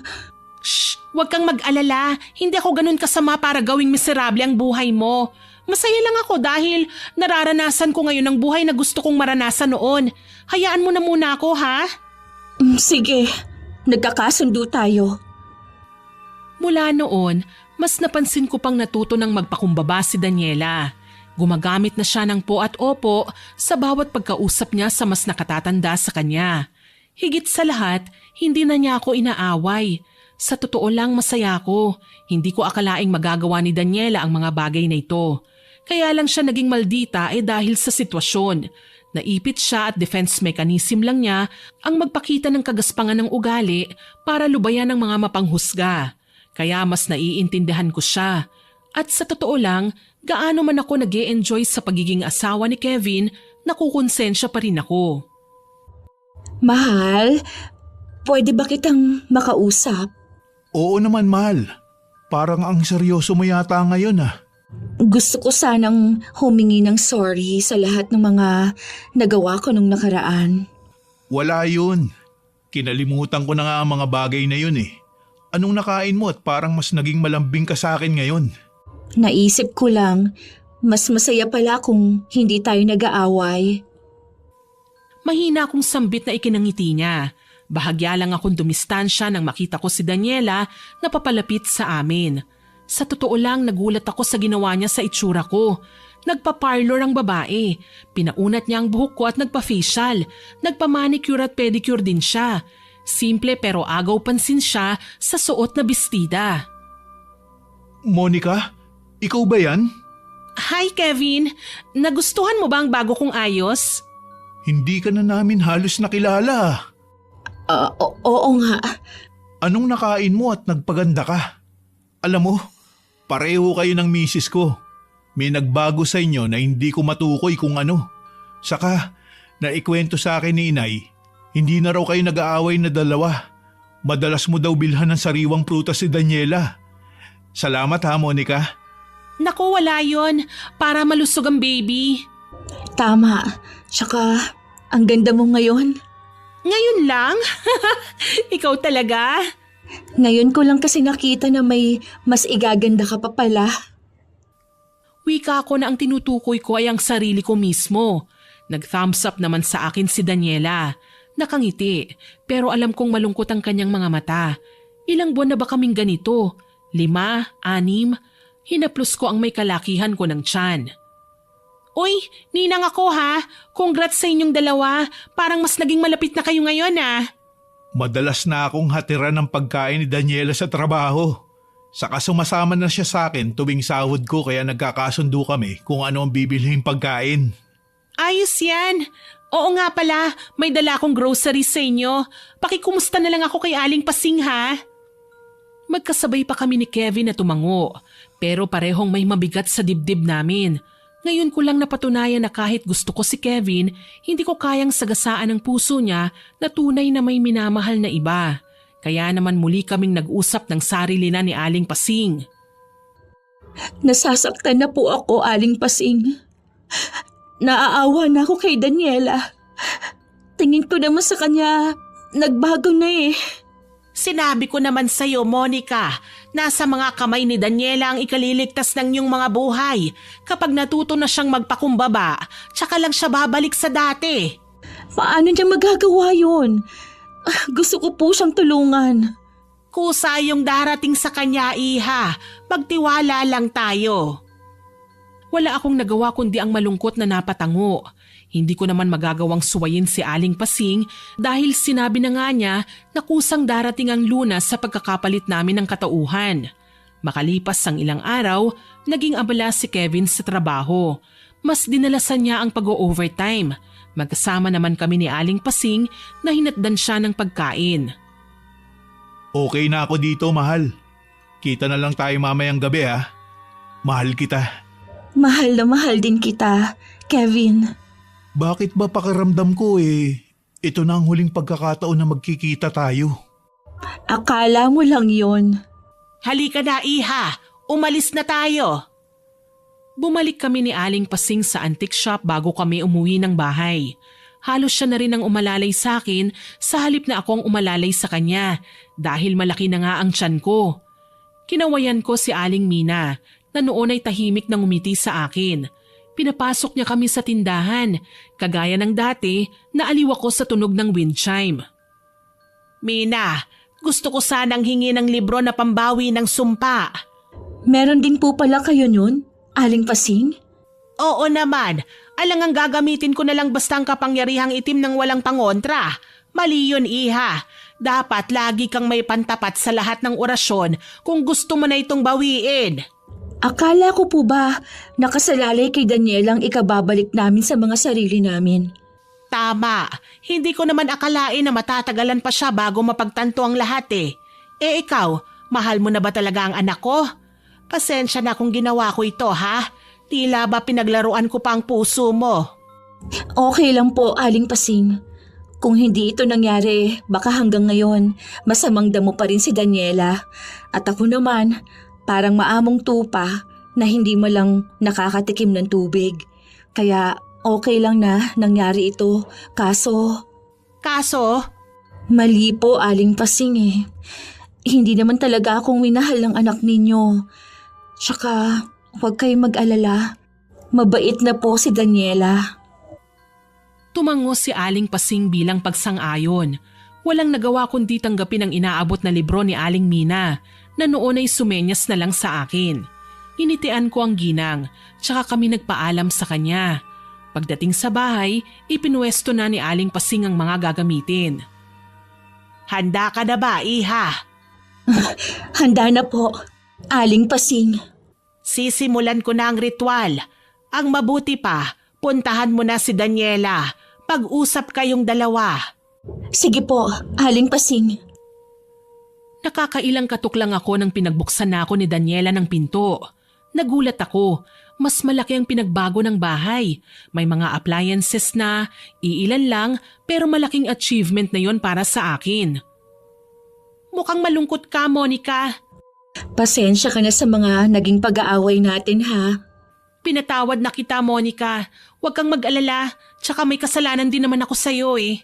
Shh! Huwag kang mag-alala. Hindi ako ganun kasama para gawing miserable ang buhay mo. Masaya lang ako dahil nararanasan ko ngayon ang buhay na gusto kong maranasan noon. Hayaan mo na muna ako, ha? Sige, nagkakasundo tayo. Mula noon, mas napansin ko pang natuto ng magpakumbaba si Daniela. Gumagamit na siya ng po at opo sa bawat pagkausap niya sa mas nakatatanda sa kanya. Higit sa lahat, hindi na niya ako inaaway. Sa totoo lang masaya ako. Hindi ko akalaing magagawa ni Daniela ang mga bagay na ito. Kaya lang siya naging maldita dahil sa sitwasyon. Naipit siya at defense mechanism lang niya ang magpakita ng kagaspangan ng ugali para lubayan ng mga mapanghusga. Kaya mas naiintindihan ko siya. At sa totoo lang, gaano man ako nag-e-enjoy sa pagiging asawa ni Kevin, nakukonsensya pa rin ako. Mahal, pwede ba kitang makausap? Oo naman, mahal. Parang ang seryoso mo yata ngayon ah. Gusto ko sanang humingi ng sorry sa lahat ng mga nagawa ko nung nakaraan. Wala yun. Kinalimutan ko na nga ang mga bagay na yun eh. Anong nakain mo at parang mas naging malambing ka sa akin ngayon? Naisip ko lang, mas masaya pala kung hindi tayo nag-aaway. Mahina akong sambit na ikinangiti niya. Bahagya lang akong dumistansya nang makita ko si Daniela na papalapit sa amin. Sa totoo lang, nagulat ako sa ginawa niya sa itsura ko. Nagpa-parlor ang babae. Pinaunat niya ang buhok ko at nagpa-facial. Nagpa-manicure at pedicure din siya. Simple pero agaw pansin siya sa suot na bestida. Monica, ikaw ba yan? Hi Kevin, nagustuhan mo ba ang bago kong ayos? Hindi ka na namin halos nakilala. Oo nga. Anong nakain mo at nagpaganda ka? Alam mo, pareho kayo ng misis ko. May nagbago sa inyo na hindi ko matukoy kung ano. Saka, naikwento sa akin ni inay, hindi na raw kayo nag-aaway na dalawa. Madalas mo daw bilhan ng sariwang prutas si Daniela. Salamat ha, Monica. Naku, wala yon. Para malusog ang baby. Tama. Tsaka, ang ganda mo ngayon. Ngayon lang? Ikaw talaga? Ngayon ko lang kasi nakita na may mas igaganda ka pa pala. Wika ko na ang tinutukoy ko ay ang sarili ko mismo. Nag-thumbs up naman sa akin si Daniela. Nakangiti, pero alam kong malungkot ang kanyang mga mata. Ilang buwan na ba kaming ganito? 5, 6? Hinaplos ko ang may kalakihan ko ng tiyan. Uy, ninang ako ha. Congrats sa inyong dalawa. Parang mas naging malapit na kayo ngayon ah. Madalas na akong hatiran ng pagkain ni Daniela sa trabaho. Saka sumasama na siya sa akin tuwing sahod ko kaya nagkakasundo kami kung ano ang bibilhin pagkain. Ayos yan. Oo nga pala, may dala akong groceries sa inyo. Pakikumusta na lang ako kay Aling Pasing ha. Magkasabay pa kami ni Kevin na tumango, pero parehong may mabigat sa dibdib namin. Ngayon ko lang napatunayan na kahit gusto ko si Kevin, hindi ko kayang sagasaan ang puso niya na tunay na may minamahal na iba. Kaya naman muli kaming nag-usap ng sarili na ni Aling Pasing. Nasasaktan na po ako, Aling Pasing. Naaawa na ako kay Daniela. Tingin ko naman sa kanya, nagbago na eh. Sinabi ko naman sa'yo, Monica, nasa mga kamay ni Daniela ang ikaliligtas ng iyong mga buhay. Kapag natuto na siyang magpakumbaba, tsaka lang siya babalik sa dati. Paano niya magagawa yun? Gusto ko po siyang tulungan. Kusa yung darating sa kanya, Iha. Magtiwala lang tayo. Wala akong nagawa kundi ang malungkot na napatango. Hindi ko naman magagawang suwayin si Aling Pasing dahil sinabi na nga niya na kusang darating ang lunas sa pagkakapalit namin ng katauhan. Makalipas ang ilang araw, naging abala si Kevin sa trabaho. Mas dinalasan niya ang pag-o-overtime. Magkasama naman kami ni Aling Pasing na hinatdan siya ng pagkain. Okay na ako dito, mahal. Kita na lang tayo mamayang gabi ha. Mahal kita. Mahal na mahal din kita, Kevin. Bakit ba pakiramdam ko ito na ang huling pagkakataon na magkikita tayo? Akala mo lang yon. Halika na, Iha. Umalis na tayo. Bumalik kami ni Aling Pasing sa antique shop bago kami umuwi ng bahay. Halos siya na rin ang umalalay sa akin sa halip na ako ang umalalay sa kanya dahil malaki na nga ang tiyan ko. Kinawayan ko si Aling Mina na noon ay tahimik nang umiti sa akin. Pinapasok niya kami sa tindahan, kagaya ng dati na aliw ako sa tunog ng wind chime. Mina, gusto ko sanang hingi ng libro na pambawi ng sumpa. Meron din po pala kayo nun, Aling Pasing? Oo naman, alangang gagamitin ko na lang basta ang kapangyarihang itim ng walang pangontra. Mali yun, Iha. Dapat lagi kang may pantapat sa lahat ng orasyon kung gusto mo na itong bawiin. Akala ko po ba nakasalalay kay Daniela ang ikababalik namin sa mga sarili namin? Tama. Hindi ko naman akalain na matatagalan pa siya bago mapagtanto ang lahat eh. Ikaw, mahal mo na ba talaga ang anak ko? Pasensya na kung ginawa ko ito ha. Tila ba pinaglaruan ko pa ang puso mo? Okay lang po, Aling Pasing. Kung hindi ito nangyari, baka hanggang ngayon, masamang damo pa rin si Daniela. At ako naman, parang maamong tupa na hindi mo lang nakakatikim ng tubig. Kaya okay lang na nangyari ito. Kaso, mali po, Aling Pasing eh. Hindi naman talaga akong minahal ng anak ninyo. Tsaka, huwag kayong mag-alala. Mabait na po si Daniela. Tumango si Aling Pasing bilang pagsang-ayon. Walang nagawa kundi tanggapin ang inaabot na libro ni Aling Mina na noon ay sumenyas na lang sa akin. Initian ko ang ginang, tsaka kami nagpaalam sa kanya. Pagdating sa bahay, ipinwesto na ni Aling Pasing ang mga gagamitin. Handa ka na ba, iha? Handa na po, Aling Pasing. Sisimulan ko na ang ritual. Ang mabuti pa, puntahan mo na si Daniela. Pag-usap kayong dalawa. Sige po, Aling Pasing. Nakakailang katok lang ako nang pinagbuksan na ako ni Daniela ng pinto. Nagulat ako. Mas malaki ang pinagbago ng bahay. May mga appliances na, iilan lang, pero malaking achievement na yon para sa akin. Mukhang malungkot ka, Monica. Pasensya ka na sa mga naging pag-aaway natin ha. Pinatawad na kita, Monica. Huwag kang mag-alala, tsaka may kasalanan din naman ako sa'yo eh.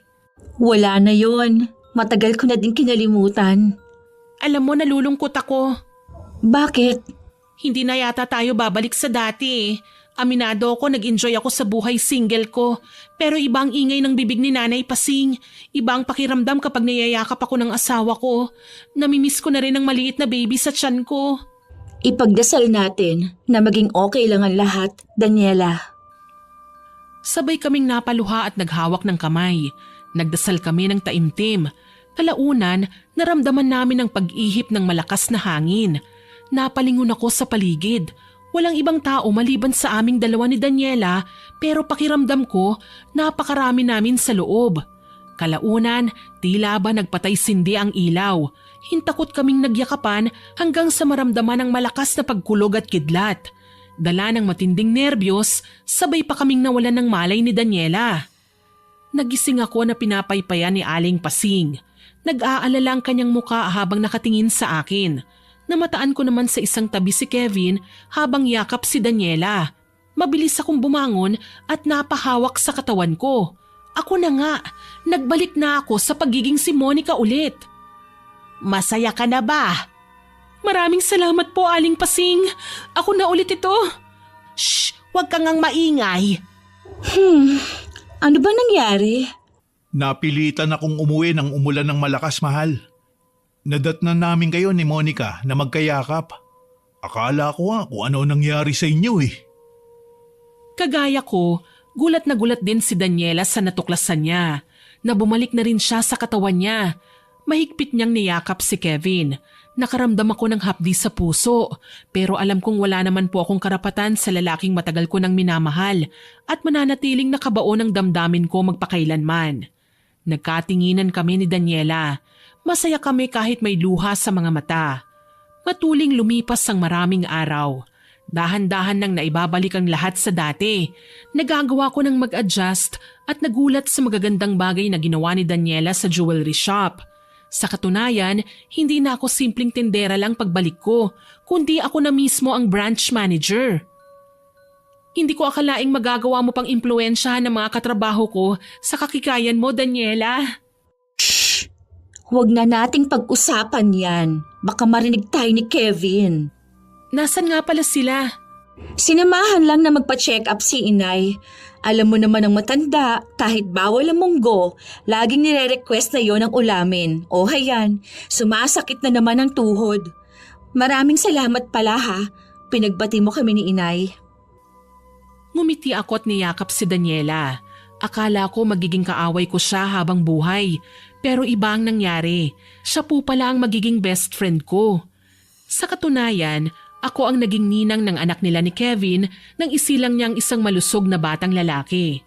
Wala na yon. Matagal ko na din kinalimutan. Alam mo, nalulungkot ako. Bakit? Hindi na yata tayo babalik sa dati eh. Aminado ako, nag-enjoy ako sa buhay single ko. Pero iba ang ingay ng bibig ni Nanay Pasing. Iba ang pakiramdam kapag niyayakap ako ng asawa ko. Namimiss ko na rin ang maliit na baby sa tiyan ko. Ipagdasal natin na maging okay lang ang lahat, Daniela. Sabay kaming napaluha at naghawak ng kamay. Nagdasal kami ng taimtim. Kalaunan, naramdaman namin ang pag-ihip ng malakas na hangin. Napalingon ako sa paligid. Walang ibang tao maliban sa aming dalawa ni Daniela, pero pakiramdam ko, napakarami namin sa loob. Kalaunan, tila ba nagpatay sindi ang ilaw. Hintakot kaming nagyakapan hanggang sa maramdaman ang malakas na pagkulog at kidlat. Dala ng matinding nerbiyos, sabay pa kaming nawalan ng malay ni Daniela. Nagising ako na pinapaypayan ni Aling Pasing. Nag-aalala ang kanyang muka habang nakatingin sa akin. Namataan ko naman sa isang tabi si Kevin habang yakap si Daniela. Mabilis akong bumangon at napahawak sa katawan ko. Ako na nga, nagbalik na ako sa pagiging si Monica ulit. Masaya ka na ba? Maraming salamat po, Aling Pasing. Ako na ulit ito. Shh! Huwag kang ngang maingay. Ano ba nangyari? Napilitan akong umuwi nang umulan ng malakas, mahal. Nadatnan namin kayo ni Monica na magkayakap. Akala ko kung ano nangyari sa inyo eh. Kagaya ko, gulat na gulat din si Daniela sa natuklasan niya. Na bumalik na rin siya sa katawan niya. Mahigpit niyang niyakap si Kevin. Nakaramdam ako ng hapdi sa puso, pero alam kong wala naman po akong karapatan sa lalaking matagal ko nang minamahal at mananatiling nakabaon ng damdamin ko magpakailanman. Nagkatinginan kami ni Daniela. Masaya kami kahit may luha sa mga mata. Matuling lumipas ang maraming araw. Dahan-dahan nang naibabalik ang lahat sa dati. Nagagawa ko ng mag-adjust at nagulat sa magagandang bagay na ginawa ni Daniela sa jewelry shop. Sa katunayan, hindi na ako simpleng tindera lang pagbalik ko, kundi ako na mismo ang branch manager. Hindi ko akalaing magagawa mo pang impluwensyahan ng mga katrabaho ko sa kakikayan mo, Daniela. Shh! Huwag na nating pag-usapan yan. Baka marinig tayo ni Kevin. Nasaan nga pala sila? Sinamahan lang na magpa-check up si inay. Alam mo naman ang matanda, kahit bawal ang munggo, laging nire-request na yon ang ulamin. O hayan, sumasakit na naman ang tuhod. Maraming salamat pala ha, pinagbati mo kami ni inay. Ngumiti ako at niyakap si Daniela. Akala ko magiging kaaway ko siya habang buhay. Pero iba ang nangyari. Siya po pala ang magiging best friend ko. Sa katunayan, ako ang naging ninang ng anak nila ni Kevin nang isilang niyang isang malusog na batang lalaki.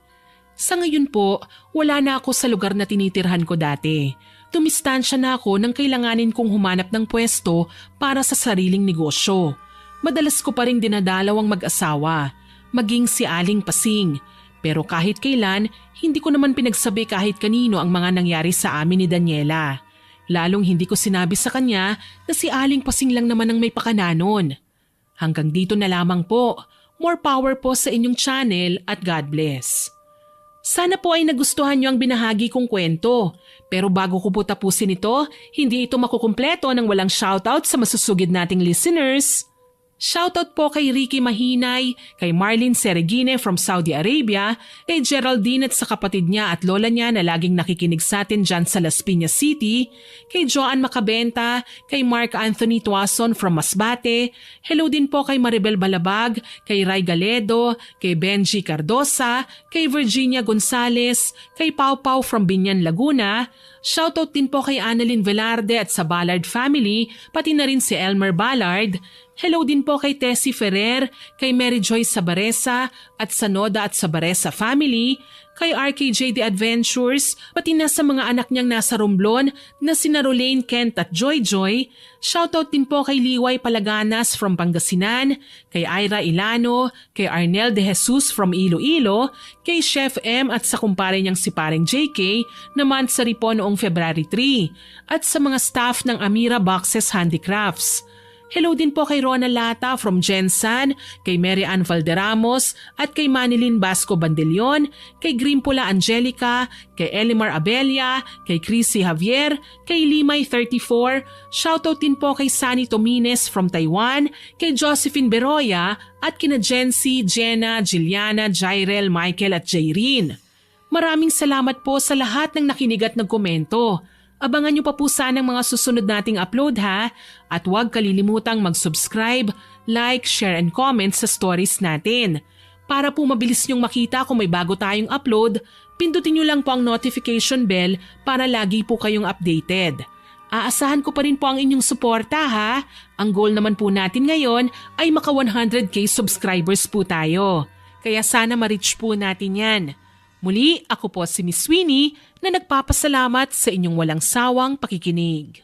Sa ngayon po, wala na ako sa lugar na tinitirhan ko dati. Tumistansya na ako nang kailanganin kong humanap ng pwesto para sa sariling negosyo. Madalas ko pa rin dinadalaw ang mag-asawa, maging si Aling Pasing. Pero kahit kailan, hindi ko naman pinagsabi kahit kanino ang mga nangyari sa amin ni Daniela. Lalong hindi ko sinabi sa kanya na si Aling Pasing lang naman ang may pakananon. Hanggang dito na lamang po. More power po sa inyong channel at God bless. Sana po ay nagustuhan niyo ang binahagi kong kwento. Pero bago ko po tapusin ito, hindi ito makukumpleto nang walang shoutout sa masusugid nating listeners. Shoutout po kay Ricky Mahinay, kay Marlene Seregine from Saudi Arabia, kay Geraldine at sa kapatid niya at lola niya na laging nakikinig sa atin dyan sa Las Piñas City, kay Joanne Macabenta, kay Mark Anthony Tuason from Masbate, hello din po kay Maribel Balabag, kay Ray Galedo, kay Benji Cardosa, kay Virginia Gonzales, kay Pau Pau from Binyan, Laguna, shoutout din po kay Annalyn Velarde at sa Ballard family, pati na rin si Elmer Ballard. Hello din po kay Tessie Ferrer, kay Mary Joy Sabaresa at sa Noda at Sabaresa family, kay RKJ The Adventures, pati na sa mga anak niyang nasa Romblon na sina Rolane, Kent at Joy Joy. Shoutout din po kay Liway Palaganas from Pangasinan, kay Ira Ilano, kay Arnel De Jesus from Iloilo, kay Chef M at sa kumpare niyang si Pareng JK naman sa Ripon noong February 3, at sa mga staff ng Amira Boxes Handicrafts. Hello din po kay Rona Lata from Jensan, kay Mary Ann Valderamos at kay Manilyn Basco Bandelion, kay Grimpula Angelica, kay Elimar Abelia, kay Chrissy Javier, kay Limay 34, shoutout din po kay Sunny Tomines from Taiwan, kay Josephine Beroya at kina Jency, Jenna, Jiliana, Jairel, Michael at Jairine. Maraming salamat po sa lahat ng nakinig at nagkomento. Abangan nyo pa po sana ang mga susunod nating upload ha, at huwag kalilimutang mag-subscribe, like, share and comment sa stories natin. Para po mabilis nyong makita kung may bago tayong upload, pindutin nyo lang po ang notification bell para lagi po kayong updated. Aasahan ko pa rin po ang inyong suporta ha. Ang goal naman po natin ngayon ay maka 100k subscribers po tayo. Kaya sana ma-reach po natin yan. Muli, ako po si Miss Sweeney na nagpapasalamat sa inyong walang sawang pakikinig.